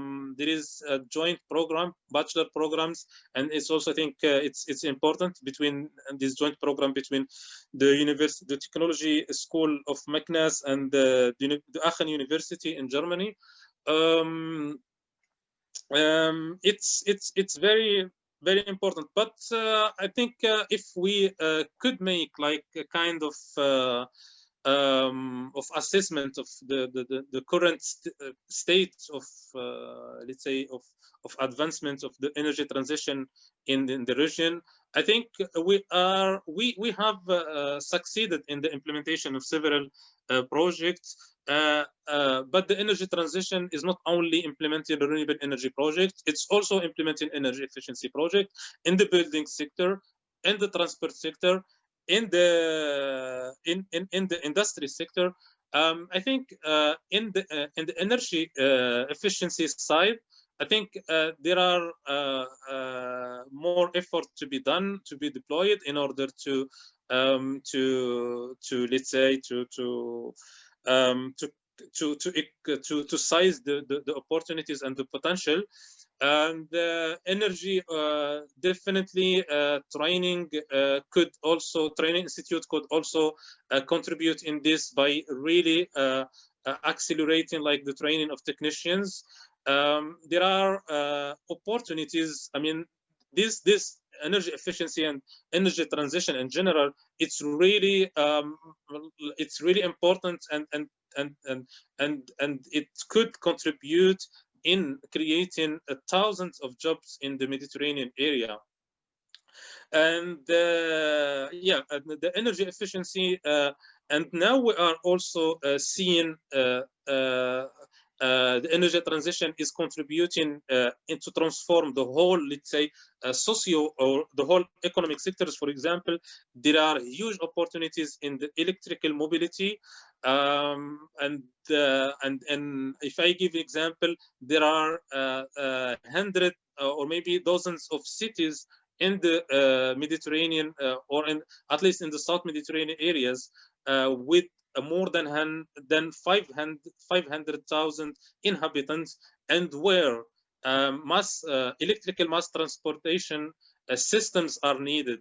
joint program, bachelor programs, and it's also, I think it's important between this joint program between the technology school of Meknes and the Aachen University in Germany. It's very important, but I think if we could make like a kind of assessment of the current state of let's say of advancement of the energy transition in the region, I think we have succeeded in the implementation of several projects, but the energy transition is not only implementing the renewable energy project, it's also implementing energy efficiency project in the building sector, in the transport sector, in the industry sector. I think in the energy efficiency side, I think there are more effort to be done, to be deployed in order to let's say to size the opportunities and the potential. And energy definitely training institute could also contribute in this by really accelerating like the training of technicians. There are opportunities. I mean, this energy efficiency and energy transition in general, it's really important, and it could contribute in creating thousands of jobs in the Mediterranean area. And the energy efficiency, and now we are also seeing the energy transition is contributing into transform the whole, let's say, socio or the whole economic sectors. For example, there are huge opportunities in the electrical mobility, and if I give an example, there are 100 or maybe dozens of cities in the Mediterranean, or at least in the South Mediterranean areas, with more than 500,000 inhabitants, and where electrical mass transportation systems are needed,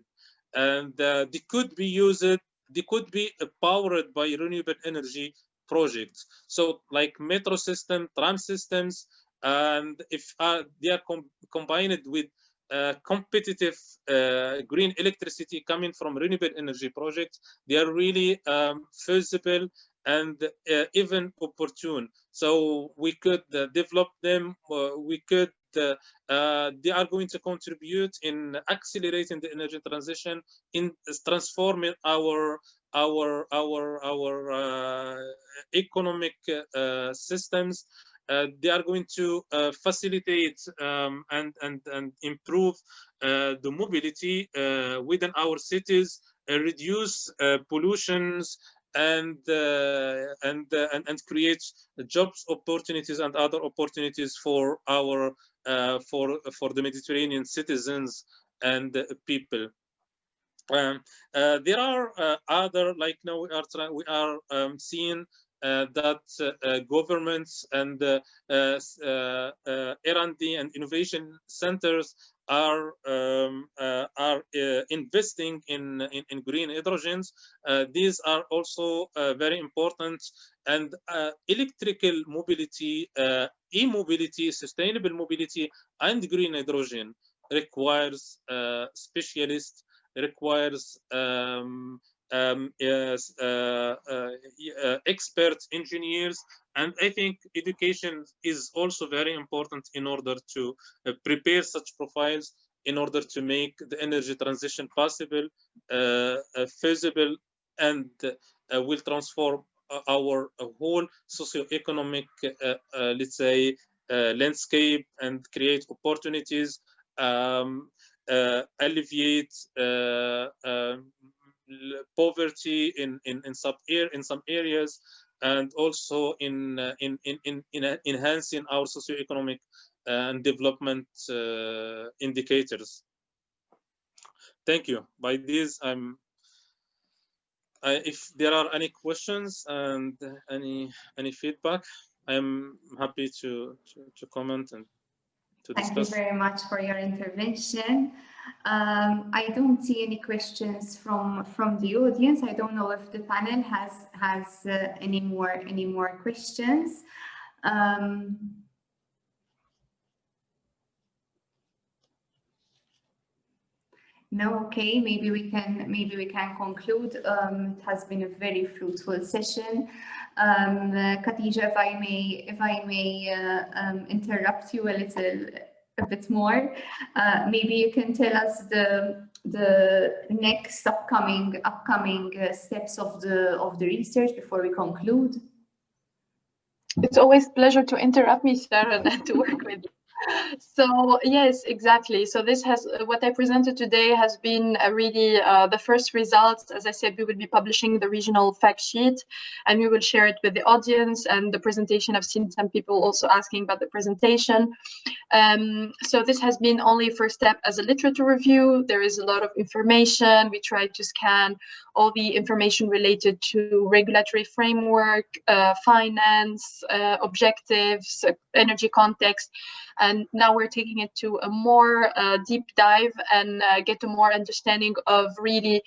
and they could be used, they could be powered by renewable energy projects. So like metro system, tram systems, and if they are combined with competitive green electricity coming from renewable energy projects, they are really feasible and even opportune. So we could develop them. We could. They are going to contribute in accelerating the energy transition, in transforming our economic systems. They are going to facilitate and improve the mobility within our cities, reduce pollutions, and create jobs opportunities and other opportunities for our for the Mediterranean citizens and people. There are other, like now we are seeing that governments and R&D and innovation centers are investing in green hydrogens. These are also very important, and electrical mobility, e-mobility, sustainable mobility, and green hydrogen requires specialists, requires experts, engineers, and I think education is also very important in order to prepare such profiles in order to make the energy transition possible, feasible, and will transform our whole socio-economic, let's say, landscape, and create opportunities, alleviate poverty in some areas, and also in enhancing our socio-economic and development indicators. Thank you. By this, if there are any questions and any feedback, I'm happy to comment and to discuss. Thank you very much for your intervention. I don't see any questions from the audience. I don't know if the panel has any more questions. No, okay. Maybe we can conclude. It has been a very fruitful session. Khadija, if I may interrupt you a bit more. Maybe you can tell us the next upcoming steps of the research before we conclude. It's always a pleasure to interrupt me, Sharon, and to work with you. So yes, exactly. So this has what I presented today has been really the first results. As I said, we will be publishing the regional fact sheet, and we will share it with the audience. And the presentation, I've seen some people also asking about the presentation. So this has been only a first step as a literature review. There is a lot of information. We tried to scan all the information related to regulatory framework, finance, objectives, energy context. And now we're taking it to a more deep dive and get a more understanding of really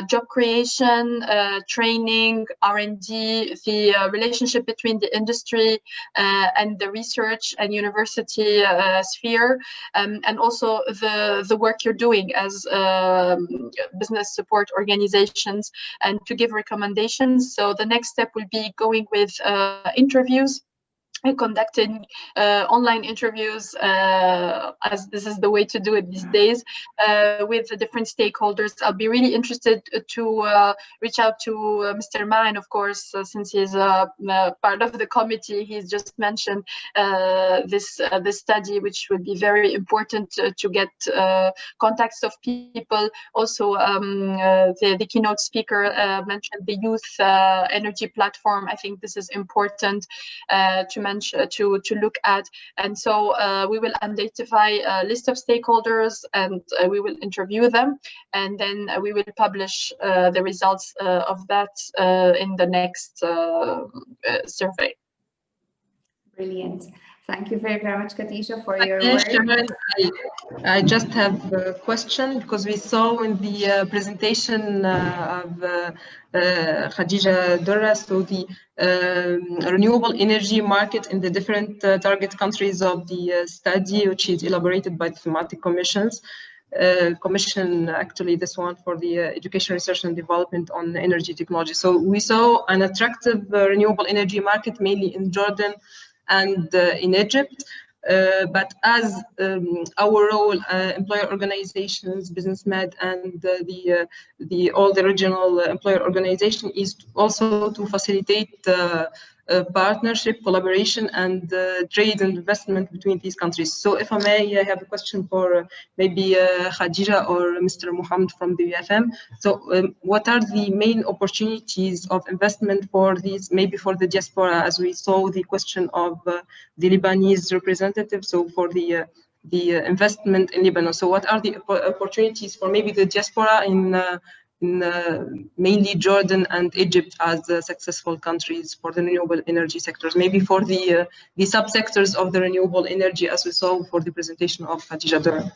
job creation, training, R&D, the relationship between the industry and the research and university sphere, and also the work you're doing as business support organizations, and to give recommendations. So the next step will be going with interviews and conducting online interviews, as this is the way to do it these days, with the different stakeholders. I'll be really interested to reach out to Mr. Ma'in, of course, since he's part of the committee. He's just mentioned this study, which would be very important to get contacts of people. Also, the keynote speaker mentioned the youth energy platform. I think this is important to look at, and so we will identify a list of stakeholders, and we will interview them, and then we will publish the results of that in the next survey. Brilliant. Thank you very, very much, Khadija, for your work. Sharon, I just have a question, because we saw in the presentation of Khadija Durra, so the renewable energy market in the different target countries of the study, which is elaborated by the thematic commissions. Commission, actually this one for the education, research and development on energy technology. So we saw an attractive renewable energy market mainly in Jordan and in Egypt, but as our role, employer organizations, BUSINESSMED, and all the regional employer organization is also to facilitate partnership, collaboration, and trade and investment between these countries. So if I may, I have a question for maybe Khadija or Mr. Mohammed from the UFM. So what are the main opportunities of investment for these, maybe for the diaspora, as we saw the question of the Lebanese representative, so for the investment in Lebanon. So what are the opportunities for maybe the diaspora in mainly Jordan and Egypt as successful countries for the renewable energy sectors, maybe for the subsectors of the renewable energy, as we saw for the presentation of Khadija Durra?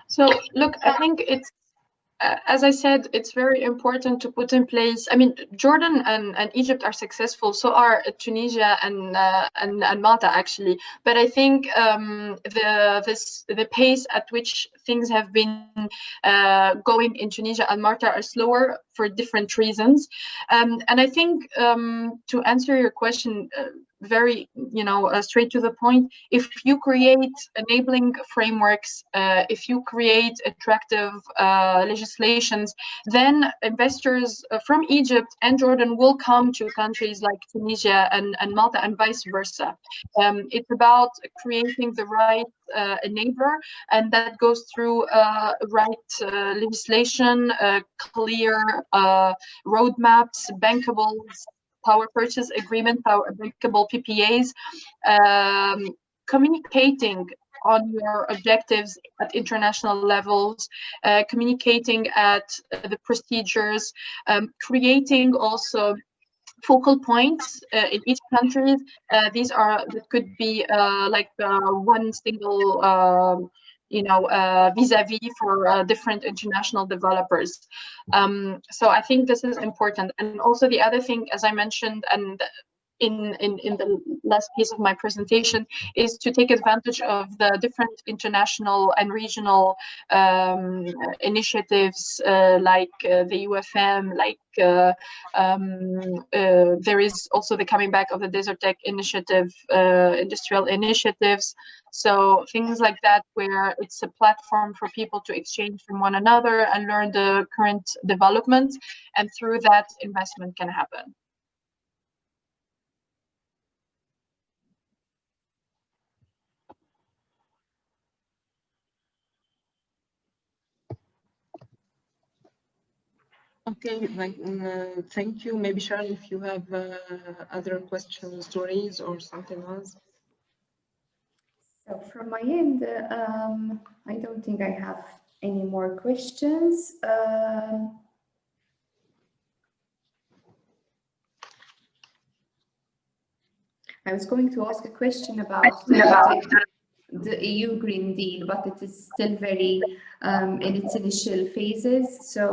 So look, I think it's, as I said, it's very important to put in place. I mean, Jordan and Egypt are successful, so are Tunisia and Malta, actually. But I think the pace at which things have been going in Tunisia and Malta are slower for different reasons. And I think to answer your question very, straight to the point, if you create enabling frameworks, if you create attractive legislations, then investors from Egypt and Jordan will come to countries like Tunisia and Malta, and vice versa. It's about creating the right enabler, and that goes through right legislation, clear roadmaps, bankable power purchase agreement, bankable PPAs, communicating on your objectives at international levels, communicating at the procedures, creating also focal points in each country. That could be one single vis-a-vis for different international developers. So I think this is important. And also the other thing, as I mentioned, and in the last piece of my presentation, is to take advantage of the different international and regional initiatives like the UFM, like there is also the coming back of the Desert Tech Initiative, industrial initiatives. So things like that, where it's a platform for people to exchange from one another and learn the current developments, and through that investment can happen. Okay, thank you. Maybe Sharon, if you have other questions to raise or something else. So from my end, I don't think I have any more questions. I was going to ask a question about the EU Green Deal, but it is still very in its initial phases. So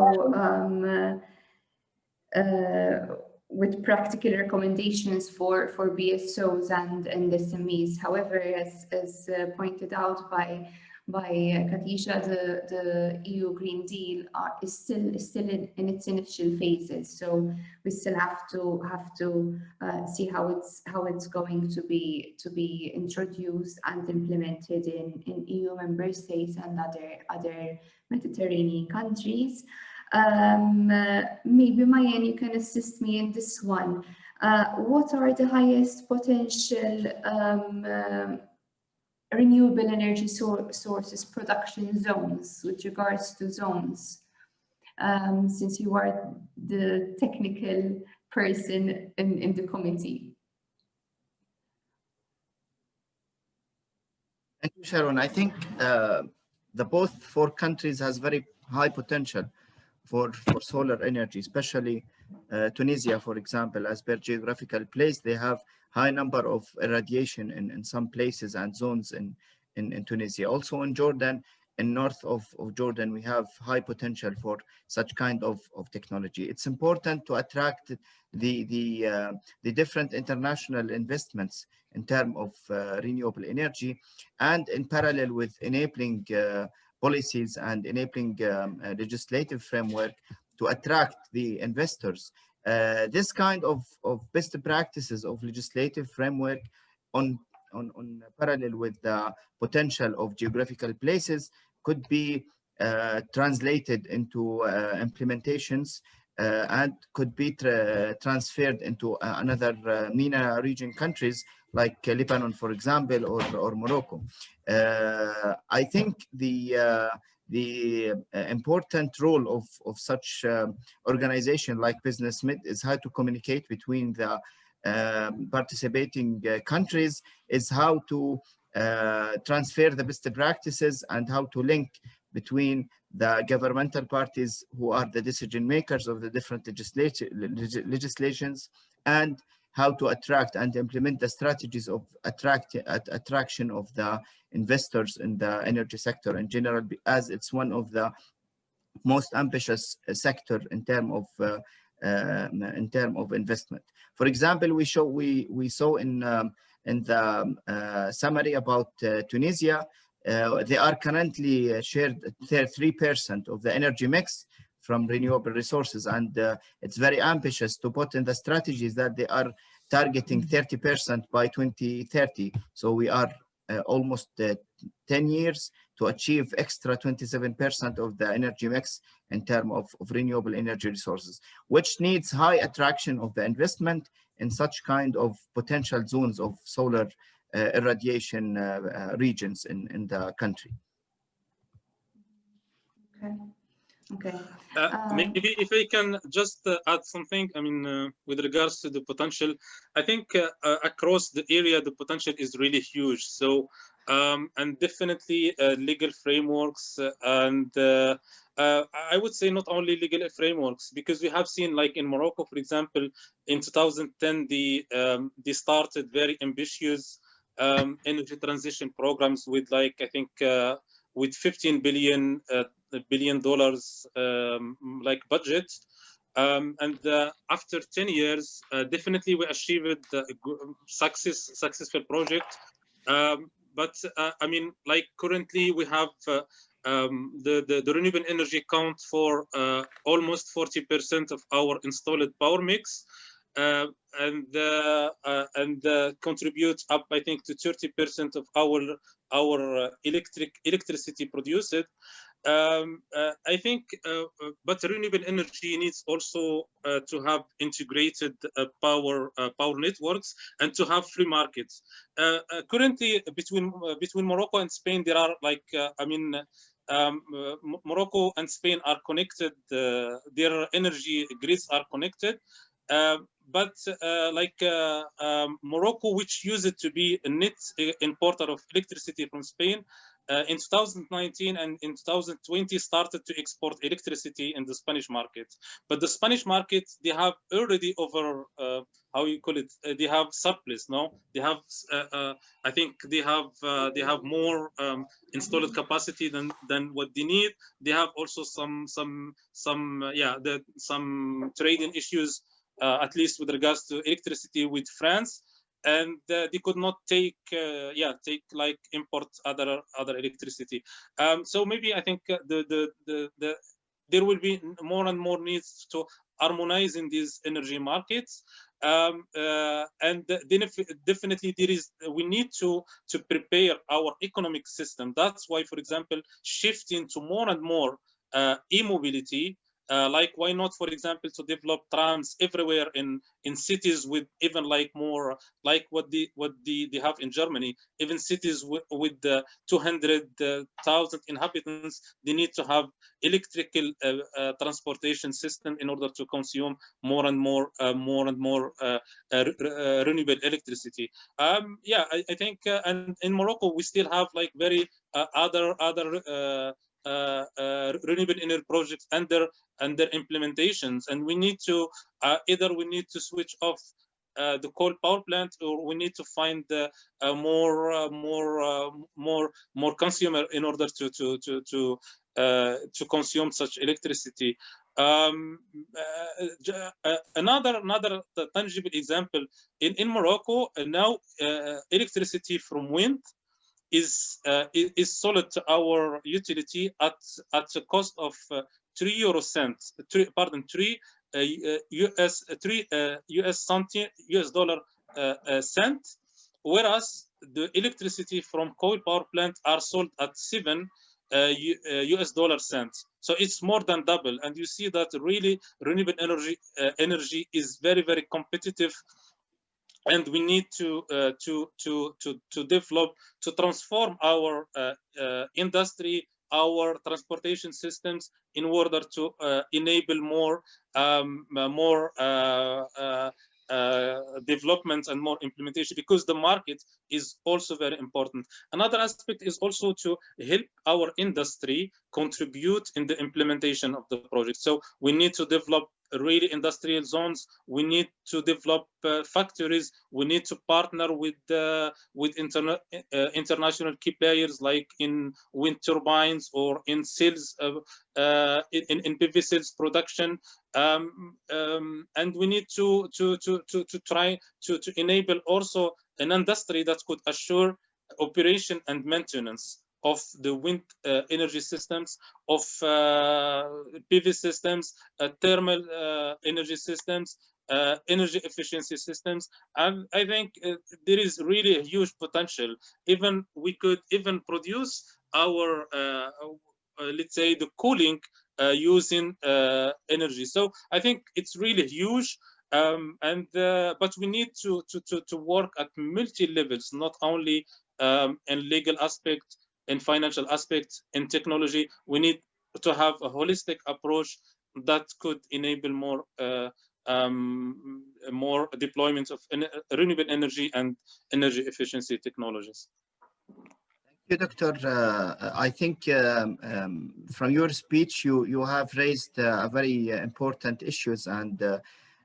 with practical recommendations for BSOs and SMEs. However, as pointed out by Khadija, the EU Green Deal is still in its initial phases. So we still have to see how it's going to be introduced and implemented in EU member states and other Mediterranean countries. Maybe Mayan, you can assist me in this one. What are the highest potential renewable energy sources production zones with regards to zones? Since you are the technical person in the committee. Thank you, Sharon. I think the both four countries has very high potential for solar energy, especially Tunisia, for example, as per geographical place, they have high number of irradiation in some places and zones in Tunisia. Also in Jordan, in north of Jordan, we have high potential for such kind of technology. It's important to attract the different international investments in terms of renewable energy, and in parallel with enabling policies and enabling legislative framework to attract the investors. This kind of best practices of legislative framework on parallel with the potential of geographical places could be translated into implementations and could be transferred into another MENA region countries like Lebanon, for example, or Morocco. I think the important role of such organization like BUSINESSMED is how to communicate between the participating countries, is how to transfer the best practices and how to link between the governmental parties who are the decision makers of the different legislations, and how to attract and implement the strategies of attraction of the investors in the energy sector in general, as it's one of the most ambitious sector in terms of investment. For example, we saw in the summary about Tunisia, they are currently shared 3% of the energy mix from renewable resources. And it's very ambitious to put in the strategies that they are targeting 30% by 2030. So we are almost 10 years to achieve extra 27% of the energy mix in terms of renewable energy resources, which needs high attraction of the investment in such kind of potential zones of solar irradiation regions in the country. Okay. Okay. Maybe if I can just add something, I mean, with regards to the potential, I think across the area, the potential is really huge. So, and definitely legal frameworks and I would say not only legal frameworks, because we have seen, like in Morocco, for example, in 2010, they started very ambitious energy transition programs with, like, I think, with $15 billion like budget, and after 10 years, definitely we achieved a successful project. But I mean, like currently we have the renewable energy account for almost 40% of our installed power mix. And contributes up, I think, to 30% of our electricity produced. I think, but renewable energy needs also to have integrated power networks and to have free markets. Currently, between Morocco and Spain, there are, like, I mean, Morocco and Spain are connected. Their energy grids are connected. But Morocco, which used to be a net importer of electricity from Spain, in 2019 and in 2020 started to export electricity in the Spanish market. But the Spanish market, they have already over, how you call it, they have surplus, no? They have, I think they have more installed capacity than what they need. They have also some trading issues, at least with regards to electricity with France, and they could not take like import other electricity. So maybe I think there will be more and more needs to harmonize in these energy markets, and definitely we need to prepare our economic system. That's why, for example, shifting to more and more e-mobility. Like, why not, for example, to develop trams everywhere in cities with even like more like what they have in Germany. Even cities with 200,000 inhabitants, they need to have electrical transportation system in order to consume more and more renewable electricity. Yeah, I think, and in Morocco we still have like very other renewable energy projects under implementations, and we need to either we need to switch off the coal power plant, or we need to find more consumer in order to consume such electricity. Another tangible example in Morocco now, electricity from wind is sold to our utility at a cost of 3 euro cents. $3 US dollar cent, whereas the electricity from coal power plant are sold at 7 US dollar cents. So it's more than double, and you see that really renewable energy is very, very competitive. And we need to develop, to transform our industry, our transportation systems, in order to enable more development and more implementation, because the market is also very important. Another aspect is also to help our industry contribute in the implementation of the project. So we need to develop really industrial zones. We need to develop factories. We need to partner with international key players, like in wind turbines or in cells, in PV cells production. And we need to try to enable also an industry that could assure operation and maintenance of the wind energy systems, of PV systems, thermal energy systems, energy efficiency systems. And I think there is really a huge potential. Even we could even produce our, let's say, the cooling using energy. So I think it's really huge. But we need to work at multi levels, not only in legal aspect, in financial aspect, in technology. We need to have a holistic approach that could enable more deployment of renewable energy and energy efficiency technologies. Thank you, Doctor. I think from your speech, you have raised very important issues and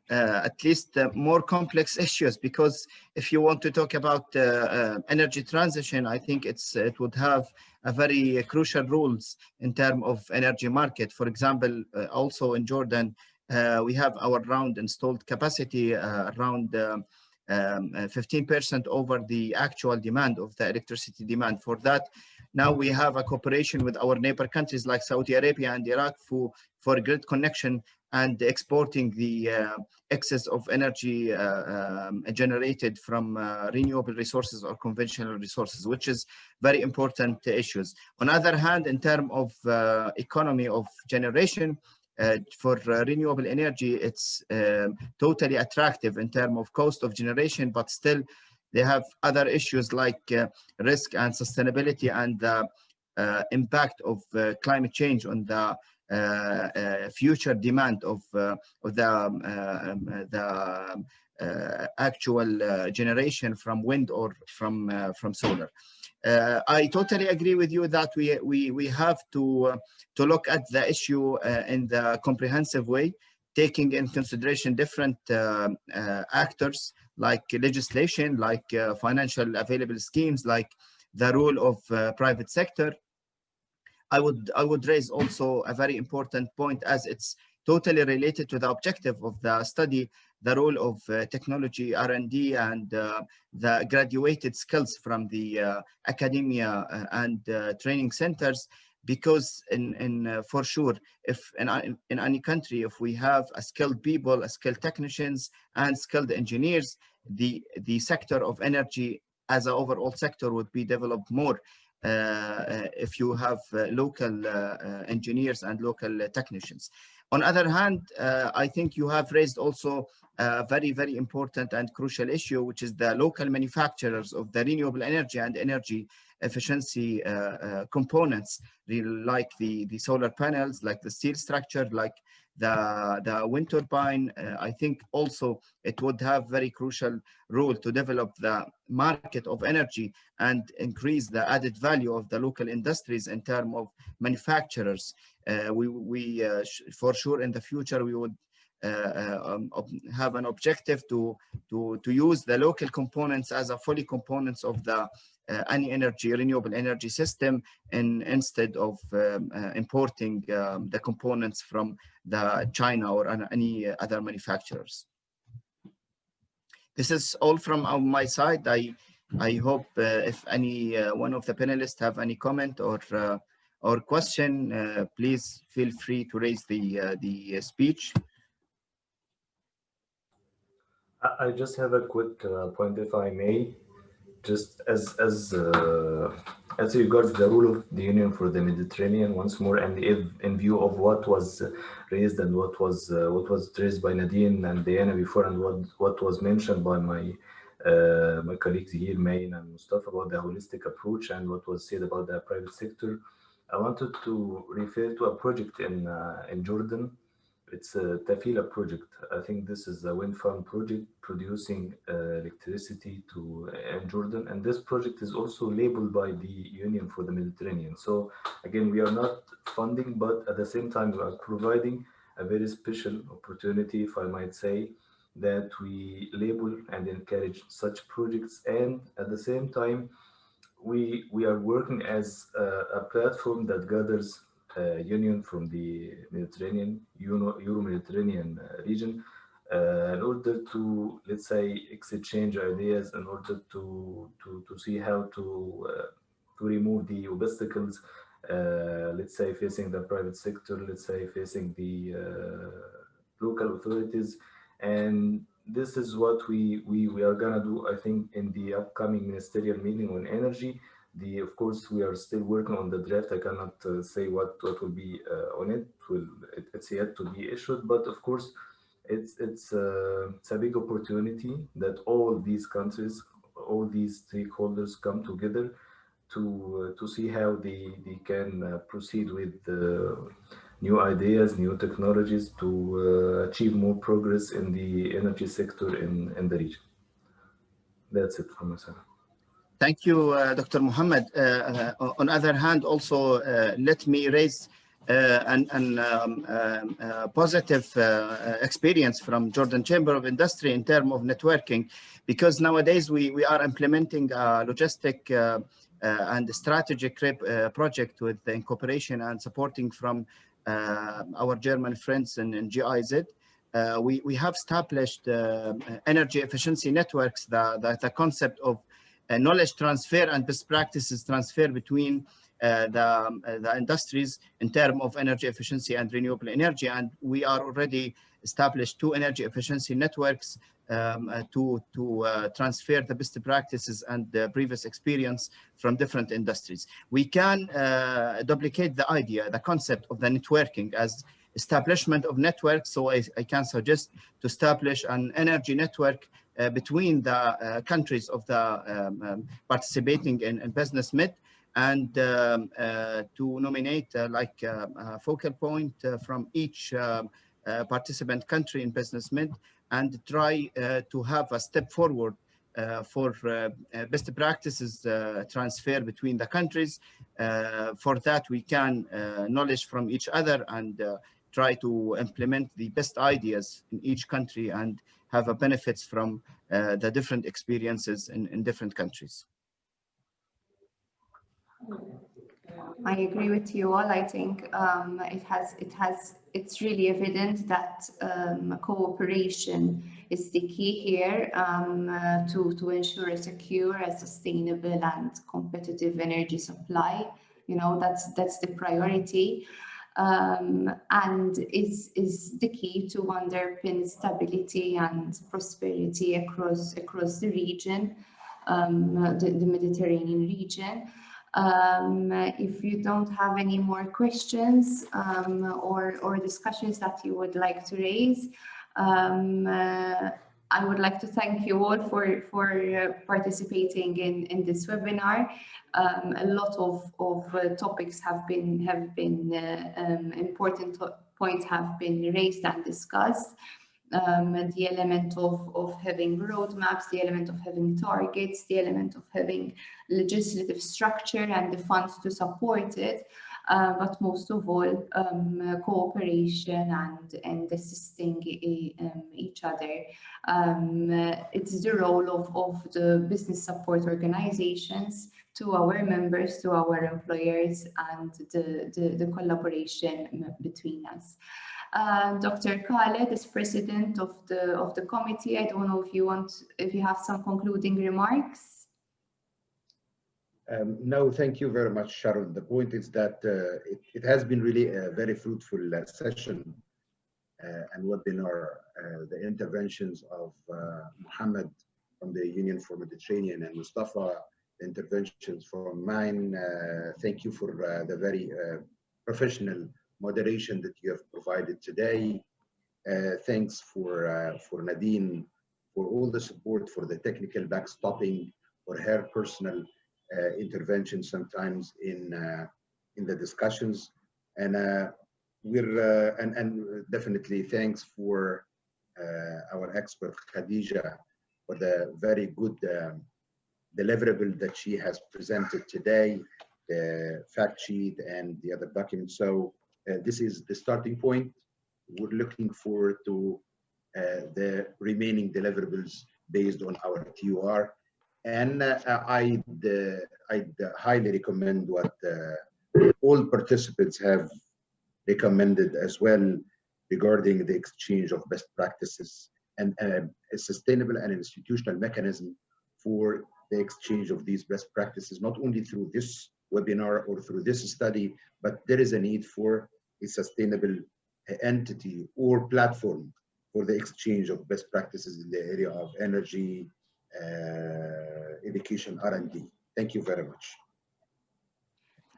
at least more complex issues, because if you want to talk about energy transition, I think it would have a very crucial rules in terms of energy market. For example, also in Jordan, we have our round installed capacity around 15% over the actual demand of the electricity demand. For that, now we have a cooperation with our neighbor countries like Saudi Arabia and Iraq for grid connection and exporting the excess of energy generated from renewable resources or conventional resources, which is very important issues. On the other hand, in terms of economy of generation, for renewable energy, it's totally attractive in terms of cost of generation, but still they have other issues like risk and sustainability and the impact of climate change on the future demand of the actual generation from wind or from solar. I totally agree with you that we have to look at the issue in the comprehensive way, taking in consideration different actors like legislation, like financial available schemes, like the role of private sector. I would raise also a very important point, as it's totally related to the objective of the study, the role of technology, R&D, and the graduated skills from the academia and training centers. Because for sure, if in any country, if we have a skilled people, a skilled technicians, and skilled engineers, the sector of energy as an overall sector would be developed more. If you have local engineers and local technicians. On the other hand, I think you have raised also a very, very important and crucial issue, which is the local manufacturers of the renewable energy and energy efficiency components, like the solar panels, like the steel structure, like the wind turbine. I think also it would have very crucial role to develop the market of energy and increase the added value of the local industries in terms of manufacturers. For sure in the future we would have an objective to use the local components as a fully components of the any renewable energy system, instead of importing the components from the China or any other manufacturers. This is all from my side. I hope if any one of the panelists have any comment or question, please feel free to raise the speech. I just have a quick point, if I may. Just as regards the role of the Union for the Mediterranean, once more, and in view of what was raised and what was raised by Nadine and Diana before, and what was mentioned by my colleagues here, Main and Mustafa, about the holistic approach and what was said about the private sector, I wanted to refer to a project in Jordan. It's a Tafila project. I think this is a wind farm project producing electricity in Jordan. And this project is also labeled by the Union for the Mediterranean. So again, we are not funding, but at the same time, we are providing a very special opportunity, if I might say, that we label and encourage such projects. And at the same time, we are working as a platform that gathers Union from the Mediterranean, Euro-Mediterranean region, in order to, let's say, exchange ideas, in order to see how to remove the obstacles, let's say facing the private sector, let's say facing the local authorities. And this is what we are gonna do, I think, in the upcoming ministerial meeting on energy. Of course, we are still working on the draft. I cannot say what will be on it. It's yet to be issued, but of course, it's a big opportunity that all these countries, all these stakeholders come together to see how they can proceed with new ideas, new technologies to achieve more progress in the energy sector in the region. That's it from myself. Thank you, Dr. Mohammed. On the other hand, also let me raise a positive experience from Jordan Chamber of Industry in terms of networking, because nowadays we are implementing a logistic and strategic project with the cooperation and supporting from our German friends in GIZ. We have established energy efficiency networks, the concept of knowledge transfer and best practices transfer between the industries in terms of energy efficiency and renewable energy. And we are already established 2 energy efficiency networks to transfer the best practices and the previous experience from different industries. We can duplicate the idea, the concept of the networking as establishment of networks. So I can suggest to establish an energy network between the countries of the participating in BUSINESSMED, and to nominate like a focal point from each participant country in BUSINESSMED, and try to have a step forward for best practices transfer between the countries. For that, we can knowledge from each other and try to implement the best ideas in each country and have a benefits from the different experiences in different countries. I agree with you all. I think it's really evident that cooperation is the key here to ensure a secure, a sustainable and competitive energy supply. You know, that's the priority. And is the key to underpin stability and prosperity across the region, the Mediterranean region. If you don't have any more questions or discussions that you would like to raise, I would like to thank you all for participating in this webinar. A lot of topics have been important points have been raised and discussed. The element of having roadmaps, the element of having targets, the element of having legislative structure and the funds to support it, but most of all, cooperation and assisting each other. It's the role of the business support organizations to our members, to our employers, and the collaboration between us. Dr. Khaled is president of the committee. I don't know if you have some concluding remarks. No, thank you very much, Sharon. The point is that it has been really a very fruitful session and webinar. The interventions of Mohammed from the Union for Mediterranean and Mustafa, the interventions from mine. Thank you for the very professional moderation that you have provided today. Thanks for Nadine for all the support, for the technical backstopping, for her personal intervention sometimes in the discussions, and definitely thanks for our expert Khadija for the very good deliverable that she has presented today, the fact sheet and the other documents. So this is the starting point. We're looking forward to the remaining deliverables based on our TUR. And I'd highly recommend what all participants have recommended as well regarding the exchange of best practices and a sustainable and institutional mechanism for the exchange of these best practices, not only through this webinar or through this study, but there is a need for a sustainable entity or platform for the exchange of best practices in the area of energy, education, R&D. Thank you very much.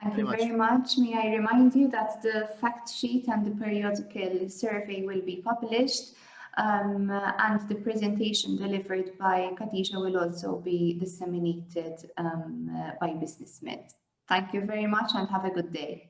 Thank you very much. May I remind you that the fact sheet and the periodical survey will be published, and the presentation delivered by Khadija will also be disseminated by BUSINESSMED. Thank you very much and have a good day.